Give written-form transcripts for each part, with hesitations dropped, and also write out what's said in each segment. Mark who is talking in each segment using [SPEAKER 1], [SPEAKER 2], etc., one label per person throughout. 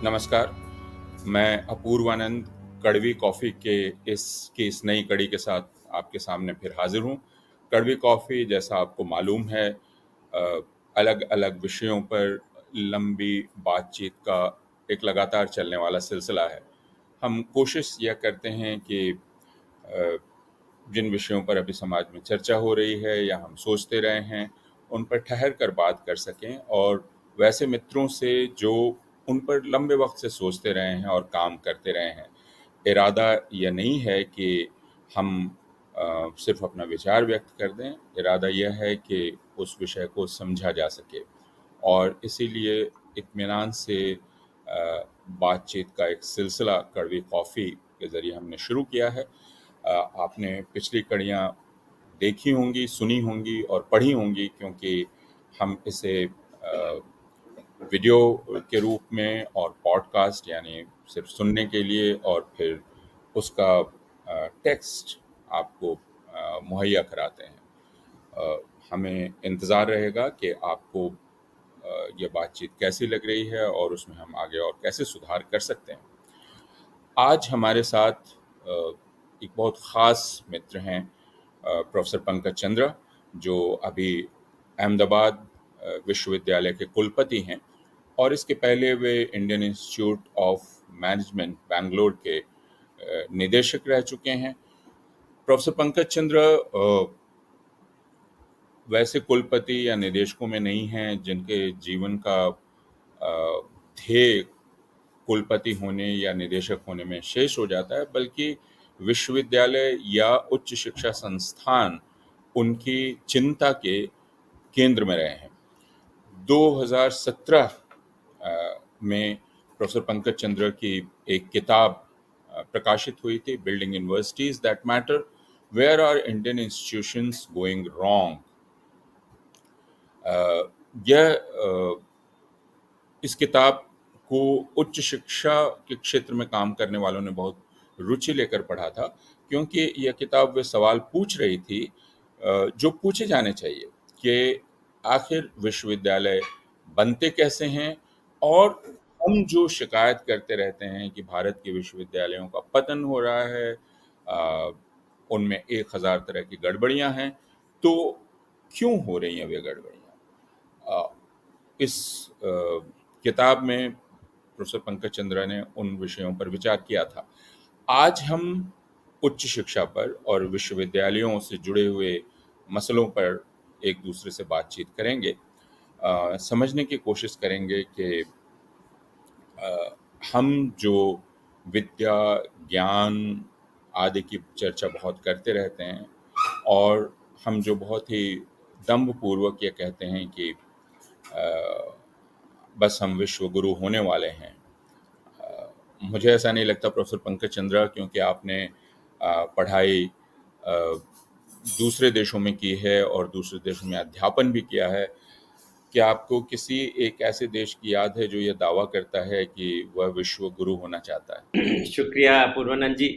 [SPEAKER 1] नमस्कार, मैं अपूर्वानंद कड़वी कॉफ़ी के इस नई कड़ी के साथ आपके सामने फिर हाज़िर हूँ। कड़वी कॉफ़ी जैसा आपको मालूम है अलग-अलग विषयों पर लंबी बातचीत का एक लगातार चलने वाला सिलसिला है। हम कोशिश यह करते हैं कि अ, जिन विषयों पर अभी समाज में चर्चा हो रही है या हम सोचते रहे हैं, उन पर ठहर कर बात कर सकें और वैसे मित्रों से जो उन पर लंबे वक़्त से सोचते रहे हैं और काम करते रहे हैं। इरादा ये नहीं है कि हम सिर्फ़ अपना विचार व्यक्त कर दें, इरादा यह है कि उस विषय को समझा जा सके और इसीलिए इत्मीनान से बातचीत का एक सिलसिला कड़वी कॉफ़ी के ज़रिए हमने शुरू किया है। आपने पिछली कड़ियाँ देखी होंगी, सुनी होंगी और पढ़ी होंगी क्योंकि हम इसे वीडियो के रूप में और पॉडकास्ट यानी सिर्फ़ सुनने के लिए और फिर उसका टेक्स्ट आपको मुहैया कराते हैं। हमें इंतज़ार रहेगा कि आपको ये बातचीत कैसी लग रही है और उसमें हम आगे और कैसे सुधार कर सकते हैं। आज हमारे साथ एक बहुत ख़ास मित्र हैं प्रोफ़ेसर पंकज चंद्रा, जो अभी अहमदाबाद विश्वविद्यालय के कुलपति हैं और इसके पहले वे Indian institute of management Bangalore के निदेशक रह चुके हैं। प्रोफ़ेसर पंकज चंद्रा वैसे कुलपति या निदेशकों में नहीं हैं जिनके जीवन का ध्येय कुलपति होने या निदेशक होने में शेष हो जाता है, बल्कि विश्वविद्यालय या उच्च शिक्षा संस्थान उनकी चिंता के केंद्र में रहे हैं। 2017 में प्रोफ़ेसर पंकज चंद्रा की एक किताब प्रकाशित हुई थी, building universities that matter, where are Indian institutions going wrong. इस किताब को उच्च शिक्षा के क्षेत्र में काम करने वालों ने बहुत रुचि लेकर पढ़ा था, क्योंकि यह किताब वे सवाल पूछ रही थी जो पूछे जाने चाहिए कि आखिर विश्वविद्यालय बनते कैसे हैं और हम जो शिकायत करते रहते हैं कि भारत के विश्वविद्यालयों का पतन हो रहा है, उनमें 1000 तरह की गड़बड़ियां हैं, तो क्यों हो रही हैं वे गड़बड़ियां? इस किताब में प्रोफ़ेसर पंकज चंद्रा ने उन विषयों पर विचार किया था। आज हम उच्च शिक्षा पर और विश्वविद्यालयों से जुड़े हुए मसलों पर एक दूसरे से बातचीत करेंगे। समझने की कोशिश करेंगे कि हम जो विद्या, ज्ञान आदि की चर्चा बहुत करते रहते हैं और हम जो बहुत ही दंभपूर्वक ये कहते हैं कि बस हम विश्व गुरु होने वाले हैं। मुझे ऐसा नहीं लगता प्रोफ़ेसर पंकज चंद्रा, क्योंकि आपने पढ़ाई दूसरे देशों में की है और दूसरे देशों में अध्यापन भी किया है। क्या आपको किसी एक ऐसे देश की याद है जो ये दावा करता है कि वह विश्व गुरु होना चाहता है?
[SPEAKER 2] शुक्रिया पूर्वानंद जी।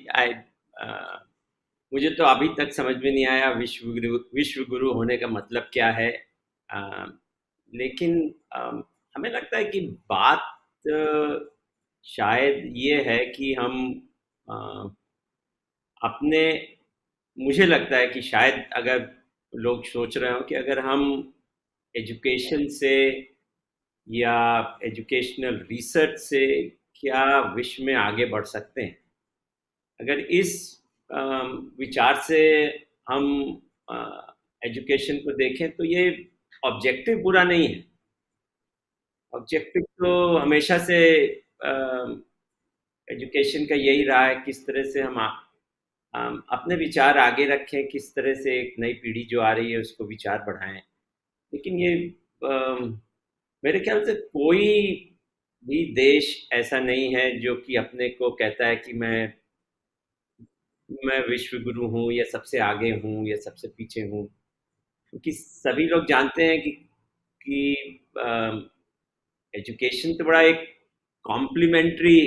[SPEAKER 2] मुझे तो अभी तक समझ में नहीं आया विश्व गुरु होने का मतलब क्या है। अ, लेकिन हमें लगता है कि बात शायद ये है कि हम अ, अपने मुझे लगता है कि शायद अगर लोग सोच रहे हो कि अगर हम एजुकेशन से या एजुकेशनल रिसर्च से क्या विश्व में आगे बढ़ सकते हैं, अगर इस विचार से हम एजुकेशन को देखें तो ये ऑब्जेक्टिव बुरा नहीं है। ऑब्जेक्टिव तो हमेशा से एजुकेशन का यही रहा है, किस तरह से हम अपने विचार आगे रखें, किस तरह से एक नई पीढ़ी जो आ रही है उसको विचार बढ़ाएं। लेकिन ये मेरे ख्याल से कोई भी देश ऐसा नहीं है जो कि अपने को कहता है कि मैं विश्व गुरु हूँ या सबसे आगे हूँ या सबसे पीछे हूँ, क्योंकि सभी लोग जानते हैं कि एजुकेशन तो बड़ा एक कॉम्प्लीमेंट्री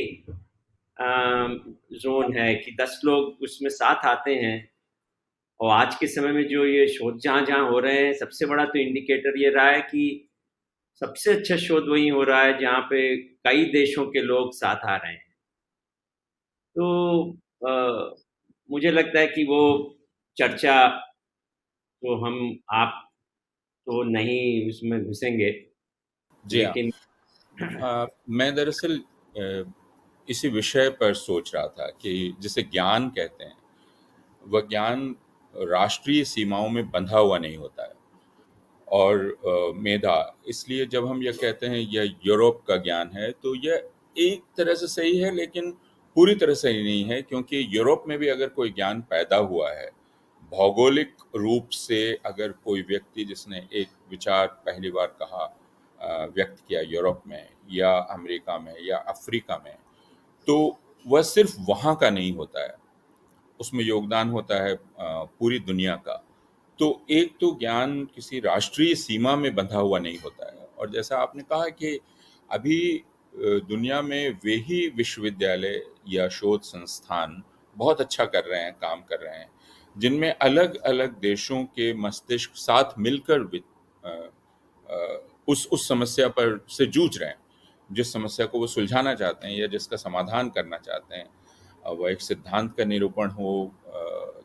[SPEAKER 2] जोन है कि 10 लोग उसमें साथ आते हैं। और आज के समय में जो ये शोध जहाँ जहाँ हो रहे हैं, सबसे बड़ा तो इंडिकेटर ये रहा है कि सबसे अच्छा शोध वहीं हो रहा है जहाँ पे कई देशों के लोग साथ आ रहे हैं। तो मुझे लगता है कि वो चर्चा तो आप तो नहीं उसमें घुसेंगे,
[SPEAKER 1] जी हाँ।
[SPEAKER 2] लेकिन
[SPEAKER 1] मैं दरअसल इसी विषय पर सोच रहा था कि जिसे ज्ञान कहते हैं, वह ज्ञान राष्ट्रीय सीमाओं में बंधा हुआ नहीं होता है। और मेधा, इसलिए जब हम ये कहते हैं यह यूरोप का ज्ञान है, तो यह एक तरह से सही है, लेकिन पूरी तरह सही नहीं है, क्योंकि यूरोप में भी अगर कोई ज्ञान पैदा हुआ है, भौगोलिक रूप से अगर कोई व्यक्ति जिसने एक विचार पहली बार कहा, व्यक्त किया यूरोप में या अमेरिका में या अफ्रीका में, तो वह सिर्फ वहाँ का नहीं होता है, उसमें योगदान होता है पूरी दुनिया का। तो एक तो ज्ञान किसी राष्ट्रीय सीमा में बंधा हुआ नहीं होता है, और जैसा आपने कहा कि अभी दुनिया में वे ही विश्वविद्यालय या शोध संस्थान बहुत अच्छा कर रहे हैं, काम कर रहे हैं, जिनमें अलग-अलग देशों के मस्तिष्क साथ मिलकर अ उस समस्या पर से जूझ रहे हैं। जिस समस्या को वो सुलझाना चाहते हैं या जिसका समाधान करना चाहते हैं। वह एक सिद्धांत का निरूपण हो,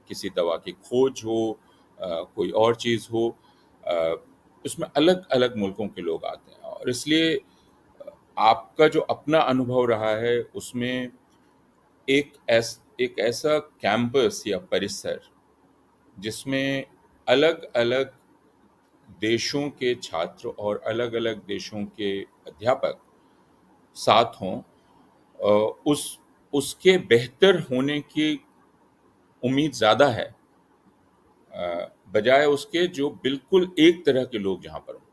[SPEAKER 1] किसी दवा की खोज हो, कोई और चीज़ हो, अ, उसमें अलग-अलग मुल्कों के लोग आते हैं, और इसलिए आपका जो अपना अनुभव रहा है, उसमें एक ऐसा कैंपस या परिसर जिसमें अलग-अलग देशों के छात्र और अलग-अलग देशों के अध्यापक साथ हों, उस उसके बेहतर होने की उम्मीद ज़्यादा है, बजाय उसके जो बिल्कुल एक तरह के लोग जहाँ पर हों।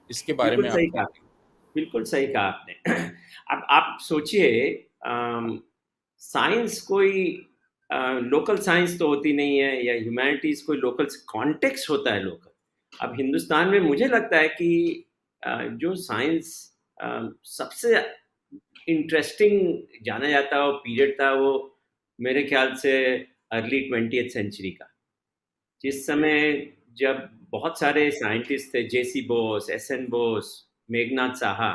[SPEAKER 1] इसके बारे
[SPEAKER 2] बिल्कुल
[SPEAKER 1] में आप
[SPEAKER 2] सही
[SPEAKER 1] क्या
[SPEAKER 2] कहा,
[SPEAKER 1] कहेंगे?
[SPEAKER 2] बिल्कुल सही कहा आपने। अब आप सोचिए, साइंस कोई लोकल साइंस तो होती नहीं है, या ह्यूमैनिटीज कोई लोकल कॉन्टेक्स्ट होता है लोकल। अब हिंदुस्तान में मुझे लगता है कि जो साइंस सबसे इंटरेस्टिंग जाना जाता वो पीरियड था, वो मेरे ख्याल से अर्ली 20th सेंचुरी का, जिस समय जब बहुत सारे साइंटिस्ट थे, जेसी बोस, एस एन बोस, मेघनाथ साहा,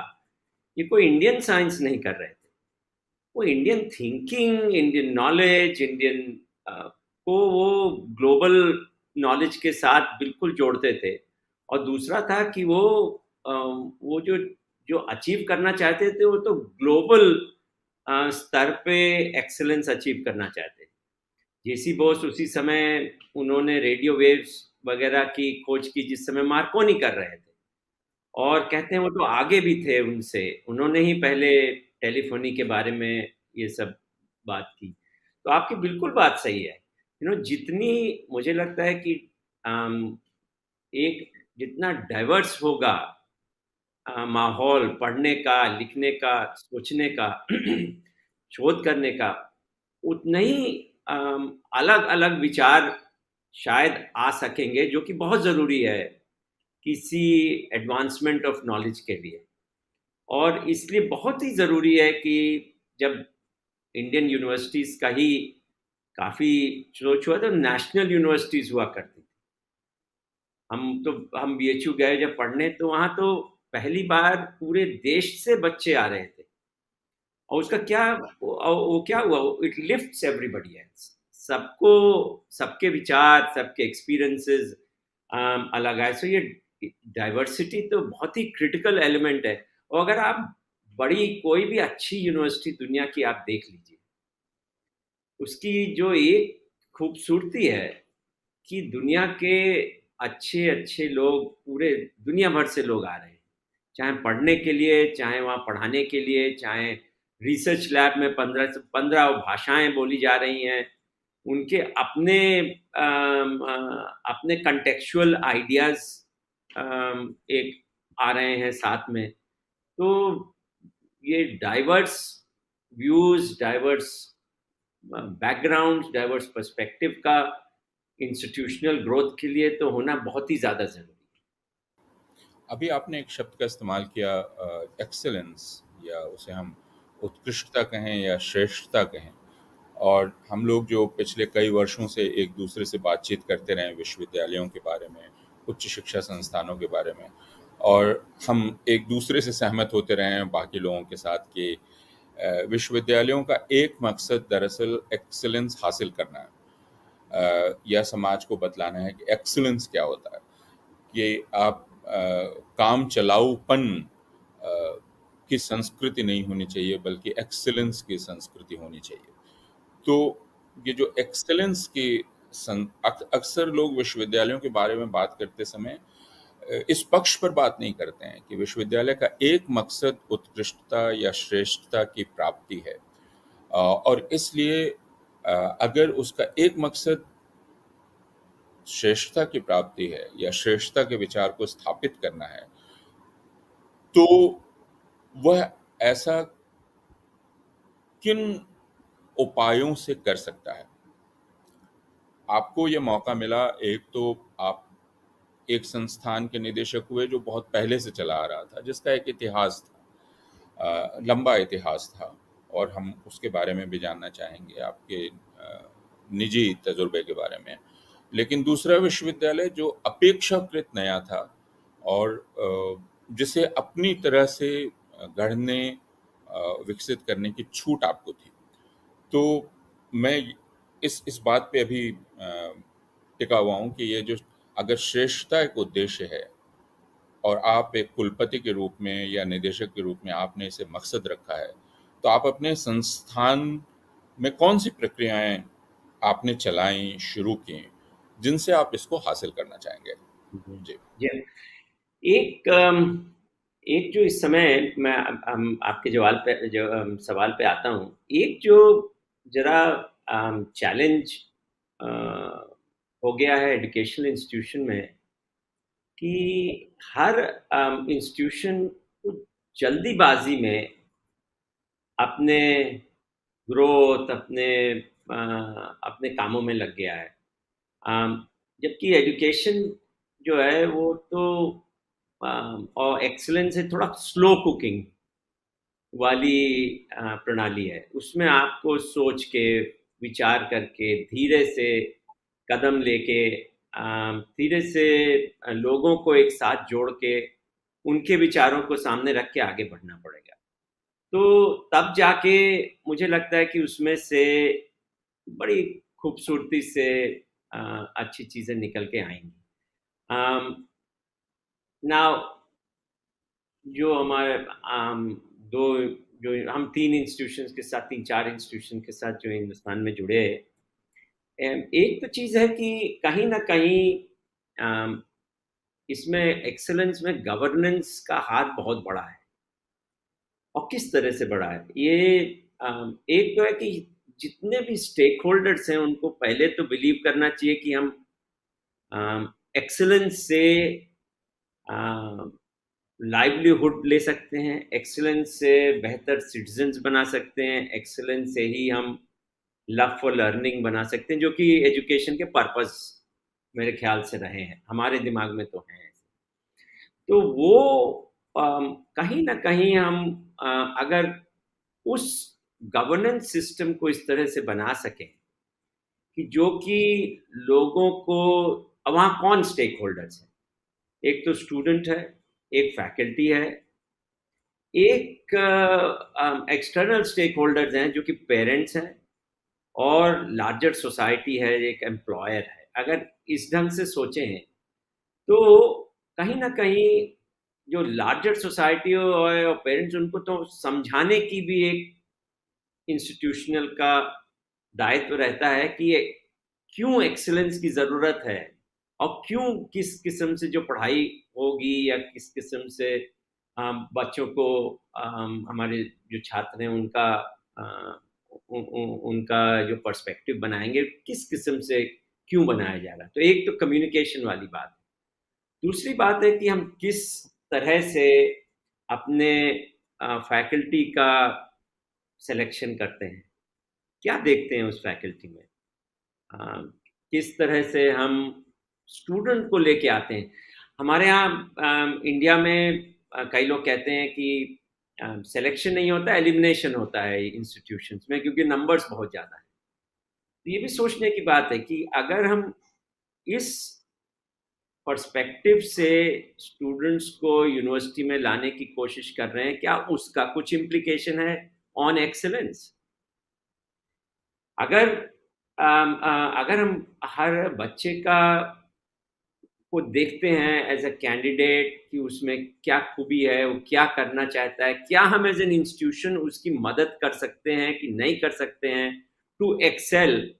[SPEAKER 2] ये कोई इंडियन साइंस नहीं कर रहे थे, वो Indian thinking, Indian knowledge, Indian को वो ग्लोबल नॉलेज के साथ बिल्कुल जोड़ते थे। और दूसरा था कि वो जो जो अचीव करना चाहते थे, वो तो ग्लोबल स्तर पे एक्सेलेंस अचीव करना चाहते थे। जेसी बोस उसी समय उन्होंने रेडियो वेव्स वगैरह की खोज की जिस समय मार्कोनी कर रहे थे, और कहते हैं वो तो आगे भी थे उनसे, उन्होंने ही पहले टेलीफोनी के बारे में ये सब बात की। तो आपकी बिल्कुल बात सही है। जितनी मुझे लगता है कि एक जितना डाइवर्स होगा माहौल पढ़ने का, लिखने का, सोचने का, शोध करने का, उतने ही अलग अलग विचार शायद आ सकेंगे, जो कि बहुत ज़रूरी है किसी एडवांसमेंट ऑफ नॉलेज के लिए। और इसलिए बहुत ही ज़रूरी है कि जब इंडियन यूनिवर्सिटीज़ का ही काफ़ी सोच हुआ, तो नेशनल यूनिवर्सिटीज़ हुआ करती थी। हम बीएचयू गए जब पढ़ने, तो वहाँ तो पहली बार पूरे देश से बच्चे आ रहे थे, और उसका क्या वो क्या हुआ, इट लिफ्ट्स एवरीबॉडी एल्स। सबको, सबके विचार, सबके एक्सपीरियंसेस अलग आए। सो ये डाइवर्सिटी तो बहुत ही क्रिटिकल एलिमेंट है। और अगर आप बड़ी कोई भी अच्छी यूनिवर्सिटी दुनिया की आप देख लीजिए, उसकी जो एक खूबसूरती है कि दुनिया के अच्छे अच्छे लोग, पूरे दुनिया भर से लोग आ रहे हैं, चाहे पढ़ने के लिए, चाहे वहाँ पढ़ाने के लिए, चाहे रिसर्च लैब में 15 से 15 भाषाएं बोली जा रही हैं, उनके अपने अपने कंटेक्चुअल आइडियाज एक आ रहे हैं साथ में। तो ये diverse views, diverse background, diverse perspective का इंस्टीट्यूशनल ग्रोथ के लिए तो होना बहुत ही ज़्यादा ज़रूरी है।
[SPEAKER 1] अभी आपने एक शब्द का इस्तेमाल किया, एक्सीलेंस, या उसे हम उत्कृष्टता कहें या श्रेष्ठता कहें। और हम लोग जो पिछले कई वर्षों से एक दूसरे से बातचीत करते रहे हैं विश्वविद्यालयों के बारे में, उच्च शिक्षा संस्थानों के बारे में, और हम एक दूसरे से सहमत होते रहे हैं बाकी लोगों के साथ कि विश्वविद्यालयों का एक मकसद दरअसल एक्सीलेंस हासिल करना है, या समाज को बतलाना है कि एक्सीलेंस क्या होता है, कि आप काम चलाऊपन की संस्कृति नहीं होनी चाहिए, बल्कि एक्सीलेंस की संस्कृति होनी चाहिए। तो ये जो एक्सीलेंस की अक्सर लोग विश्वविद्यालयों के बारे में बात करते समय इस पक्ष पर बात नहीं करते हैं कि विश्वविद्यालय का एक मकसद उत्कृष्टता या श्रेष्ठता की प्राप्ति है, और इसलिए अगर उसका एक मकसद श्रेष्ठता की प्राप्ति है या श्रेष्ठता के विचार को स्थापित करना है, तो वह ऐसा किन उपायों से कर सकता है। आपको ये मौका मिला, एक तो आप एक संस्थान के निदेशक हुए जो बहुत पहले से चला आ रहा था, जिसका एक इतिहास था, लंबा इतिहास था, और हम उसके बारे में भी जानना चाहेंगे, आपके निजी तजुर्बे के बारे में। लेकिन दूसरा विश्वविद्यालय जो अपेक्षाकृत नया था और जिसे अपनी तरह से गढ़ने, विकसित करने की छूट आपको थी। तो मैं इस बात पे अभी टिका हुआ हूँ कि ये जो अगर श्रेष्ठता एक उद्देश्य है और आप एक कुलपति के रूप में या निदेशक के रूप में आपने इसे मकसद रखा है, तो आप अपने संस्थान में कौन सी प्रक्रियाएं आपने चलाई, शुरू की, जिनसे आप इसको हासिल करना चाहेंगे? जी।
[SPEAKER 2] जी। एक एक जो इस समय मैं आपके सवाल पे आता हूँ। एक जो ज़रा चैलेंज हो गया है एजुकेशनल इंस्टीट्यूशन में कि हर इंस्टीट्यूशन को जल्दीबाजी में अपने ग्रोथ, अपने कामों में लग गया है। जबकि एजुकेशन जो है वो तो और एक्सीलेंस है, थोड़ा स्लो कुकिंग वाली प्रणाली है। उसमें आपको सोच के, विचार करके, धीरे से कदम लेके, धीरे से लोगों को एक साथ जोड़ के उनके विचारों को सामने रख के आगे बढ़ना पड़ेगा। तो तब जाके मुझे लगता है कि उसमें से बड़ी खूबसूरती से अच्छी चीज़ें निकल के आएंगी। नाउ जो हमारे दो जो हम तीन इंस्टीट्यूशंस के साथ, तीन चार इंस्टीट्यूशन के साथ जो हिंदुस्तान में जुड़े हैं, एक तो चीज़ है कि कहीं ना कहीं इसमें एक्सेलेंस में गवर्नेंस का हाथ बहुत बड़ा है। और किस तरह से बड़ा है ये, एक तो है कि जितने भी स्टेक होल्डर्स हैं उनको पहले तो बिलीव करना चाहिए कि हम एक्सेलेंस से लाइवलीहुड ले सकते हैं, एक्सेलेंस से बेहतर सिटीजन्स बना सकते हैं, एक्सेलेंस से ही हम लव फॉर लर्निंग बना सकते हैं, जो कि एजुकेशन के पर्पस मेरे ख्याल से रहे हैं, हमारे दिमाग में तो हैं। तो वो कहीं ना कहीं हम अगर उस गवर्नेंस सिस्टम को इस तरह से बना सकें कि जो कि लोगों को, वहाँ कौन स्टेक होल्डर्स है, एक तो स्टूडेंट है, एक फैकल्टी है, एक एक्सटर्नल स्टेक होल्डर्स हैं जो कि पेरेंट्स हैं, और लार्जर सोसाइटी है, एक एम्प्लॉयर है। अगर इस ढंग से सोचें तो कहीं ना कहीं जो लार्जर सोसाइटी और पेरेंट्स, उनको तो समझाने की भी एक इंस्टीट्यूशनल का दायित्व रहता है कि ये क्यों एक्सीलेंस की ज़रूरत है, और क्यों किस किस्म से जो पढ़ाई होगी या किस किस्म से बच्चों को, हमारे जो छात्र हैं उनका उनका जो पर्सपेक्टिव बनाएंगे, किस किस्म से क्यों बनाया जा रहा है। तो एक तो कम्युनिकेशन वाली बात है। दूसरी बात है कि हम किस तरह से अपने फैकल्टी का सिलेक्शन करते हैं, क्या देखते हैं उस फैकल्टी में, किस तरह से हम स्टूडेंट को लेके आते हैं। हमारे यहाँ इंडिया में कई लोग कहते हैं कि सिलेक्शन नहीं होता, एलिमिनेशन होता है इंस्टीट्यूशंस में, क्योंकि नंबर्स बहुत ज़्यादा है। तो ये भी सोचने की बात है कि अगर हम इस पर्सपेक्टिव से स्टूडेंट्स को यूनिवर्सिटी में लाने की कोशिश कर रहे हैं, क्या उसका कुछ इम्प्लीकेशन है ऑन एक्सेलेंस? अगर अगर हम हर बच्चे का को देखते हैं एज अ कैंडिडेट कि उसमें क्या खूबी है, वो क्या करना चाहता है, क्या हम एज एन इंस्टीट्यूशन उसकी मदद कर सकते हैं कि नहीं कर सकते हैं टू एक्सेल,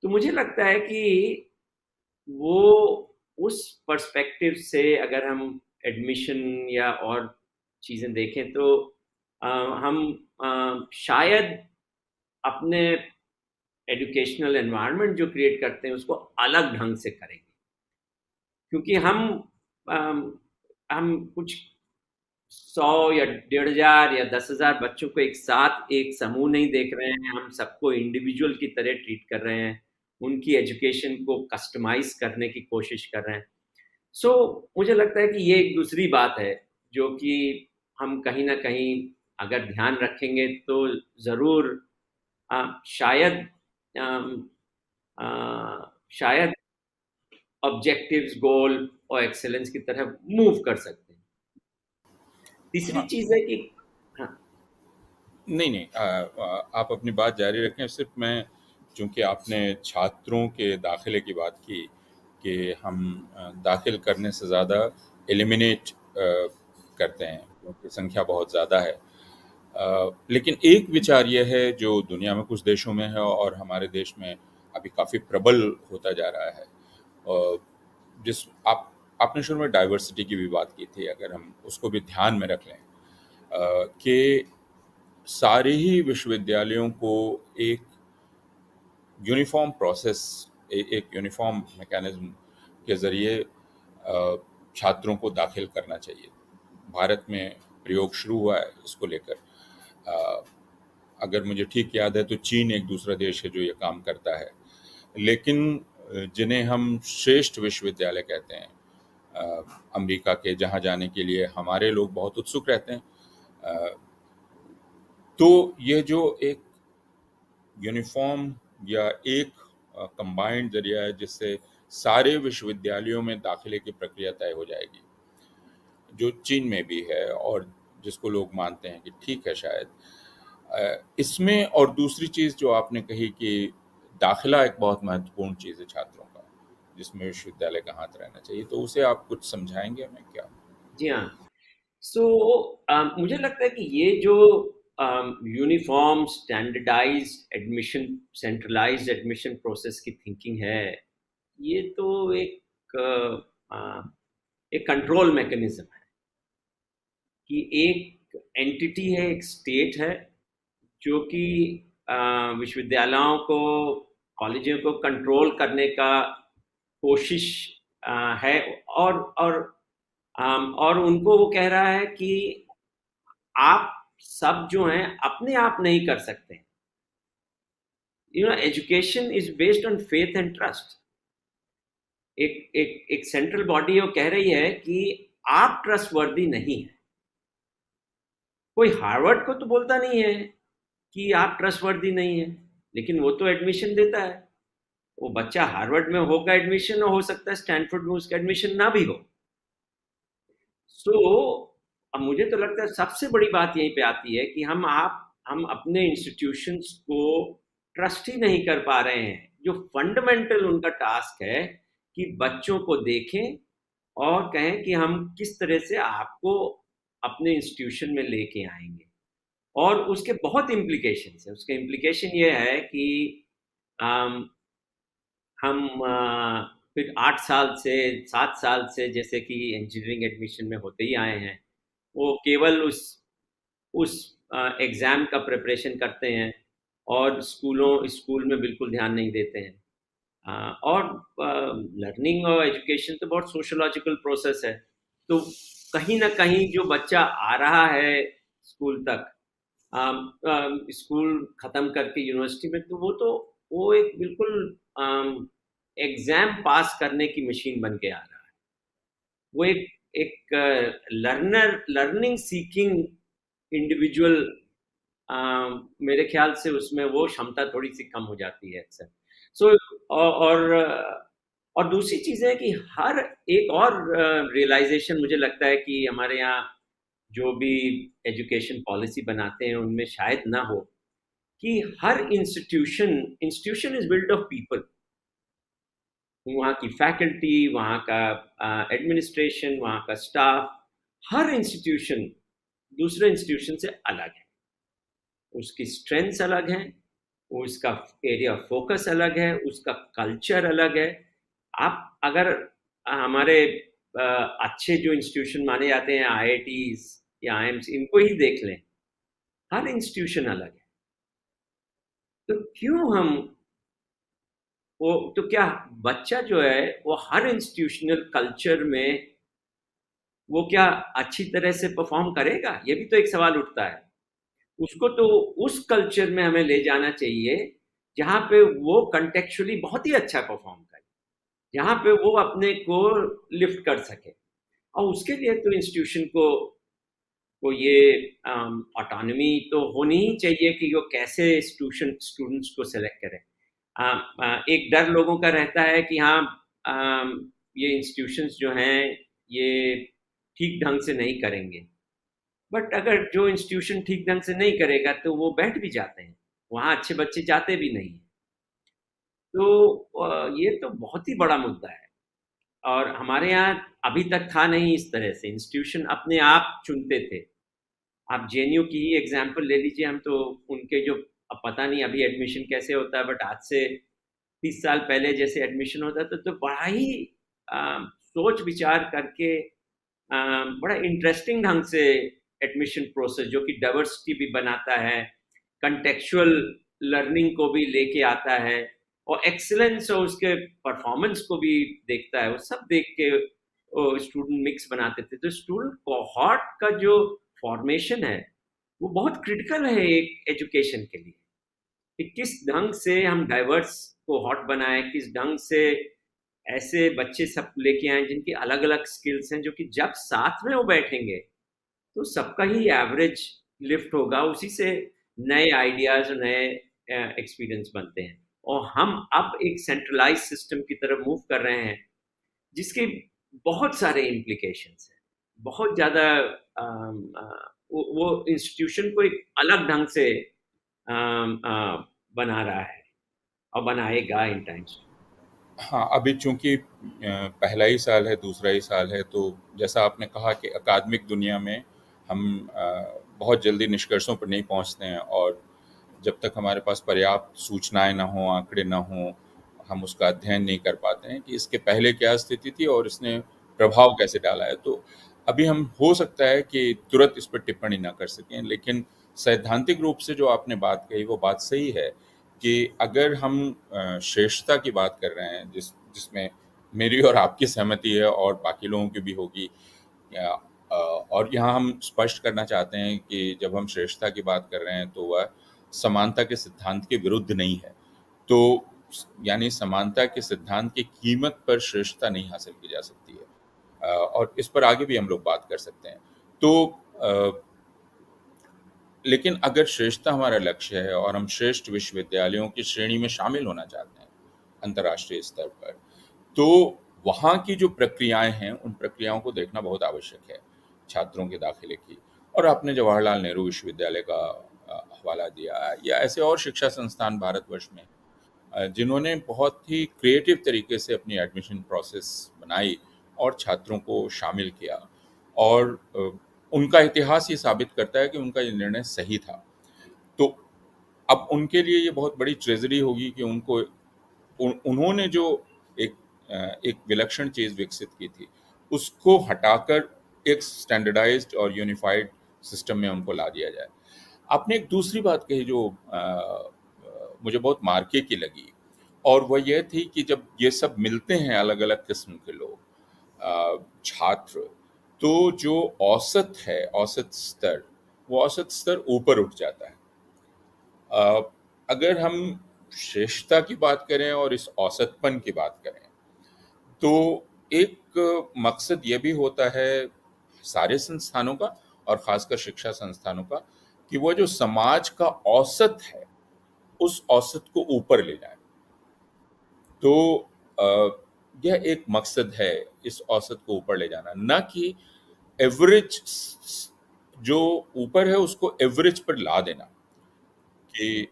[SPEAKER 2] तो मुझे लगता है कि वो उस पर्सपेक्टिव से अगर हम एडमिशन या और चीज़ें देखें तो हम शायद अपने एजुकेशनल एनवायरनमेंट जो क्रिएट करते हैं उसको अलग ढंग से करेंगे, क्योंकि हम कुछ 100 या 1,500 या 10,000 बच्चों को एक साथ एक समूह नहीं देख रहे हैं, हम सबको इंडिविजुअल की तरह ट्रीट कर रहे हैं, उनकी एजुकेशन को कस्टमाइज करने की कोशिश कर रहे हैं। सो मुझे लगता है कि ये एक दूसरी बात है जो कि हम कहीं ना कहीं अगर ध्यान रखेंगे तो ज़रूर शायद अम, शायद ऑब्जेक्टिव्स, गोल और एक्सेलेंस की तरफ मूव कर सकते हैं। तीसरी
[SPEAKER 1] हाँ,
[SPEAKER 2] चीज़ है कि हाँ,
[SPEAKER 1] नहीं, नहीं, आप अपनी बात जारी रखें। सिर्फ़ मैं, चूँकि आपने छात्रों के दाखिले की बात की कि हम दाखिल करने से ज़्यादा एलिमिनेट करते हैं क्योंकि संख्या बहुत ज़्यादा है। लेकिन एक विचार ये है जो दुनिया में कुछ देशों में है और हमारे देश में अभी काफ़ी प्रबल होता जा रहा है। अ, जिस आपने शुरू में डाइवर्सिटी की भी बात की थी, अगर हम उसको भी ध्यान में रख लें, कि सारे ही विश्वविद्यालयों को एक यूनिफ़ॉर्म प्रोसेस, एक यूनिफ़ॉर्म मैकेनिज़्म के ज़रिए छात्रों को दाखिल करना चाहिए। भारत में प्रयोग शुरू हुआ है इसको लेकर। अ, अगर मुझे ठीक याद है तो चीन एक दूसरा देश है जो ये काम करता है। लेकिन जिन्हें हम श्रेष्ठ विश्वविद्यालय कहते हैं, अमेरिका के, जहाँ जाने के लिए हमारे लोग बहुत उत्सुक रहते हैं। अ, तो ये जो एक यूनिफ़ॉर्म या एक कंबाइंड ज़रिया है जिससे सारे विश्वविद्यालयों में दाखिले की प्रक्रिया तय हो जाएगी, जो चीन में भी है और जिसको लोग मानते हैं कि ठीक है शायद। इसमें और दूसरी चीज़ जो आपने कही कि दाखिला एक बहुत महत्वपूर्ण चीज़ है छात्रों का, जिसमें विश्वविद्यालय का हाथ रहना चाहिए, तो उसे आप कुछ समझाएँगे हमें क्या?
[SPEAKER 2] जी हाँ। सो मुझे लगता है कि ये जो uniform standardised admission, centralised admission process की थिंकिंग है, ये तो एक कंट्रोल मैकेनिज्म है कि एक एंटिटी है, एक स्टेट है जो कि विश्वविद्यालयों को, कॉलेजों को कंट्रोल करने का कोशिश है, और और उनको वो कह रहा है कि आप सब जो हैं अपने आप नहीं कर सकते। Education is based on faith and trust. एक एक एक सेंट्रल बॉडी वो कह रही है कि आप ट्रस्ट वर्दी नहीं है। कोई हार्वर्ड को तो बोलता नहीं है कि आप ट्रस्ट वर्दी नहीं है, लेकिन वो तो एडमिशन देता है। वो बच्चा हार्वर्ड में होगा एडमिशन, और हो सकता है स्टैनफोर्ड में उसका एडमिशन ना भी हो। सो अब मुझे तो लगता है सबसे बड़ी बात यहीं पे आती है कि हम अपने इंस्टीट्यूशंस को ट्रस्ट ही नहीं कर पा रहे हैं। जो फंडामेंटल उनका टास्क है कि बच्चों को देखें और कहें कि हम किस तरह से आपको अपने इंस्टीट्यूशन में लेके आएंगे। और उसके बहुत इम्प्लीकेशन है। उसके इम्प्लीकेशन ये है कि अम, हम फिर 8 साल से 7 साल से, जैसे कि इंजीनियरिंग एडमिशन में होते ही आए हैं, वो केवल उस एग्ज़ाम का प्रिपरेशन करते हैं और स्कूल में बिल्कुल ध्यान नहीं देते हैं। और लर्निंग और एजुकेशन तो बहुत सोशोलॉजिकल प्रोसेस है। तो कहीं ना कहीं जो बच्चा आ रहा है स्कूल तक, स्कूल ख़त्म करके यूनिवर्सिटी में, तो वो एक बिल्कुल एग्ज़ाम पास करने की मशीन बन के आ रहा है। वो एक एक लर्निंग सीकिंग इंडिविजुअल, मेरे ख्याल से उसमें वो क्षमता थोड़ी सी कम हो जाती है अक्सर। सो और और दूसरी चीज़ है कि हर एक और रियलाइजेशन मुझे लगता है कि हमारे यहाँ जो भी एजुकेशन पॉलिसी बनाते हैं उनमें शायद ना हो, कि हर institution institution is built of people. वहाँ की फैकल्टी, वहाँ का एडमिनिस्ट्रेशन, वहाँ का स्टाफ, हर इंस्टीट्यूशन दूसरे इंस्टीट्यूशन से अलग है। उसकी स्ट्रेंथ्स अलग हैं, उसका एरिया ऑफ फोकस अलग है, उसका कल्चर अलग है। आप अगर हमारे अच्छे जो इंस्टीट्यूशन माने जाते हैं, आईआईटीज या आईएम्स, इनको ही देख लें, हर इंस्टीट्यूशन अलग है। तो क्यों हम वो, तो क्या बच्चा जो है वो हर इंस्टीट्यूशनल कल्चर में वो क्या अच्छी तरह से परफॉर्म करेगा? ये भी तो एक सवाल उठता है। उसको तो उस कल्चर में हमें ले जाना चाहिए जहाँ पे वो कंटेक्चुअली बहुत ही अच्छा परफॉर्म करे, जहाँ पे वो अपने को लिफ्ट कर सके। और उसके लिए तो इंस्टीट्यूशन को ये ऑटोनॉमी तो होनी ही चाहिए कि वो कैसे स्टूडेंट्स को सेलेक्ट करें। एक डर लोगों का रहता है कि हाँ, ये इंस्टीट्यूशंस जो हैं ये ठीक ढंग से नहीं करेंगे। बट अगर जो इंस्टीट्यूशन ठीक ढंग से नहीं करेगा तो वो बैठ भी जाते हैं, वहाँ अच्छे बच्चे जाते भी नहीं हैं। तो ये तो बहुत ही बड़ा मुद्दा है। और हमारे यहाँ अभी तक था नहीं इस तरह से, इंस्टीट्यूशन अपने आप चुनते थे। आप जेएनयू की ही एग्जाम्पल ले लीजिए, हम तो उनके जो, अब पता नहीं अभी एडमिशन कैसे होता है, बट आज से 30 साल पहले जैसे एडमिशन होता था तो बड़ा ही सोच विचार करके बड़ा इंटरेस्टिंग ढंग से एडमिशन प्रोसेस, जो कि डाइवर्सिटी भी बनाता है, कंटेक्चुअल लर्निंग को भी लेके आता है, और एक्सीलेंस और उसके परफॉर्मेंस को भी देखता है, वो सब देख के स्टूडेंट मिक्स बनाते थे। तो स्टूडेंट कोहॉर्ट का जो फॉर्मेशन है वो बहुत क्रिटिकल है एक एजुकेशन के लिए, कि किस ढंग से हम डाइवर्स कोहॉर्ट बनाए, किस ढंग से ऐसे बच्चे सब लेके आए जिनकी अलग अलग स्किल्स हैं, जो कि जब साथ में वो बैठेंगे तो सबका ही एवरेज लिफ्ट होगा, उसी से नए आइडियाज और नए एक्सपीरियंस बनते हैं। और हम अब एक सेंट्रलाइज सिस्टम की तरफ मूव कर रहे हैं जिसके बहुत सारे इम्प्लीकेशंस हैं, बहुत ज़्यादा वो इंस्टीट्यूशन को एक अलग ढंग से बना रहा है और बनाएगा इन टाइम्स।
[SPEAKER 1] हाँ, अभी चूँकि पहला ही साल है, दूसरा ही साल है, तो जैसा आपने कहा कि अकादमिक दुनिया में हम बहुत जल्दी निष्कर्षों पर नहीं पहुँचते हैं, और जब तक हमारे पास पर्याप्त सूचनाएँ ना हों, आंकड़े ना हों, हम उसका अध्ययन नहीं कर पाते हैं कि इसके पहले क्या स्थिति थी और इसने प्रभाव कैसे डाला है। तो अभी हम हो सकता है कि तुरंत इस पर टिप्पणी ना कर सकें, लेकिन सैद्धांतिक रूप से जो आपने बात कही वो बात सही है कि अगर हम श्रेष्ठता की बात कर रहे हैं, जिसमें मेरी और आपकी सहमति है और बाकी लोगों की भी होगी, और यहाँ हम स्पष्ट करना चाहते हैं कि जब हम श्रेष्ठता की बात कर रहे हैं तो वह समानता के सिद्धांत के विरुद्ध नहीं है। तो यानी समानता के सिद्धांत की कीमत पर श्रेष्ठता नहीं हासिल की जा सकती है, और इस पर आगे भी हम लोग बात कर सकते हैं। तो लेकिन अगर श्रेष्ठता हमारा लक्ष्य है और हम श्रेष्ठ विश्वविद्यालयों की श्रेणी में शामिल होना चाहते हैं अंतर्राष्ट्रीय स्तर पर, तो वहाँ की जो प्रक्रियाएं हैं उन प्रक्रियाओं को देखना बहुत आवश्यक है, छात्रों के दाखिले की। और आपने जवाहरलाल नेहरू विश्वविद्यालय का हवाला दिया, या ऐसे और शिक्षा संस्थान भारतवर्ष में जिन्होंने बहुत ही क्रिएटिव तरीके से अपनी एडमिशन प्रोसेस बनाई और छात्रों को शामिल किया, और उनका इतिहास ये साबित करता है कि उनका ये निर्णय सही था। तो अब उनके लिए ये बहुत बड़ी ट्रेजरी होगी कि उन्होंने जो एक एक विलक्षण चीज़ विकसित की थी, उसको हटाकर एक स्टैंडर्डाइज्ड और यूनिफाइड सिस्टम में उनको ला दिया जाए। आपने एक दूसरी बात कही जो मुझे बहुत मार्के की लगी, और वह यह थी कि जब ये सब मिलते हैं अलग-अलग किस्म के लोग, छात्र, तो जो औसत है, वो औसत स्तर ऊपर उठ जाता है। अगर हम श्रेष्ठता की बात करें और इस औसतपन की बात करें, तो एक मकसद ये भी होता है सारे संस्थानों का और खासकर शिक्षा संस्थानों का, कि वो जो समाज का औसत है, उस औसत को ऊपर ले जाए। तो यह एक मकसद है इस औसत को ऊपर ले जाना, ना कि एवरेज जो ऊपर है उसको एवरेज पर ला देना कि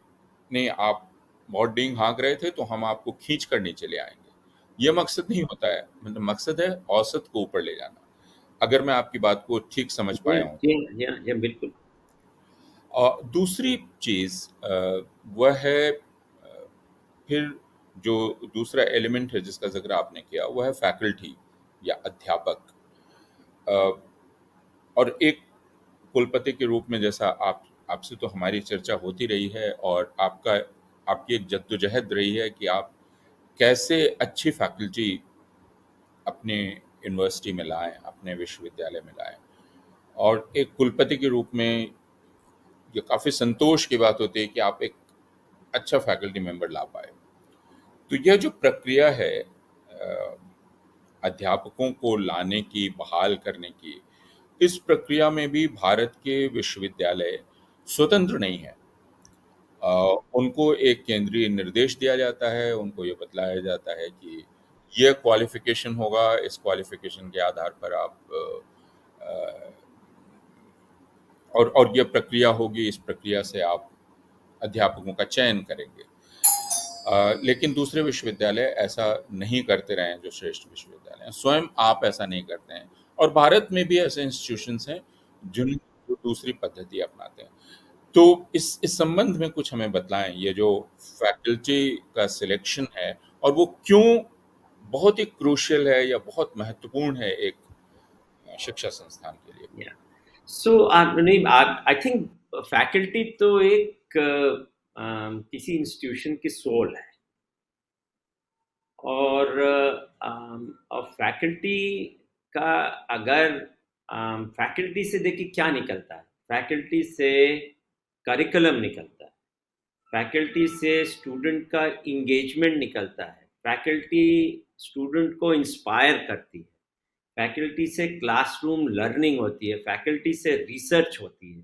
[SPEAKER 1] नहीं आप बहुत डींग हाँक रहे थे तो हम आपको खींच कर नीचे ले आएंगे। ये मकसद नहीं होता है, मतलब मकसद है औसत को ऊपर ले जाना। अगर मैं आपकी बात को ठीक समझ
[SPEAKER 2] जी,
[SPEAKER 1] पाया हूँ
[SPEAKER 2] जी,
[SPEAKER 1] तो।
[SPEAKER 2] जी, बिल्कुल।
[SPEAKER 1] दूसरी चीज वह है फिर जो दूसरा एलिमेंट है जिसका जिक्र आपने किया वह है फैकल्टी या अध्यापक। अ, और एक कुलपति के रूप में जैसा आप आपसे तो हमारी चर्चा होती रही है और आपकी एक जद्दोजहद रही है कि आप कैसे अच्छी फैकल्टी अपने यूनिवर्सिटी में लाएं, अपने विश्वविद्यालय में लाएं। और एक कुलपति के रूप में ये काफ़ी संतोष की बात होती है कि आप एक अच्छा फैकल्टी मेंबर ला पाए। तो यह जो प्रक्रिया है अध्यापकों को लाने की, बहाल करने की, इस प्रक्रिया में भी भारत के विश्वविद्यालय स्वतंत्र नहीं है। अ, उनको एक केंद्रीय निर्देश दिया जाता है, उनको ये बतलाया जाता है कि ये क्वालिफ़िकेशन होगा, इस क्वालिफ़िकेशन के आधार पर आप अ, और ये प्रक्रिया होगी, इस प्रक्रिया से आप अध्यापकों का चयन करेंगे। लेकिन दूसरे विश्वविद्यालय ऐसा नहीं करते रहे हैं, जो श्रेष्ठ विश्वविद्यालय हैं। स्वयं आप ऐसा नहीं करते हैं और भारत में भी ऐसे इंस्टीट्यूशंस हैं जो दूसरी पद्धति अपनाते हैं। तो इस संबंध में कुछ हमें बतलाएं, ये जो फैकल्टी का सिलेक्शन है और वो क्यों बहुत ही क्रूशियल है या बहुत महत्वपूर्ण है एक शिक्षा संस्थान के लिए।
[SPEAKER 2] या सो नहीं, आई थिंक फैकल्टी तो एक किसी इंस्टीट्यूशन की सोल है। और फैकल्टी का अगर फैकल्टी से देखिए क्या निकलता है। फैकल्टी से करिकुलम निकलता है, फैकल्टी से स्टूडेंट का इंगेजमेंट निकलता है, फैकल्टी स्टूडेंट को इंस्पायर करती है, फैकल्टी से क्लासरूम लर्निंग होती है, फैकल्टी से रिसर्च होती है,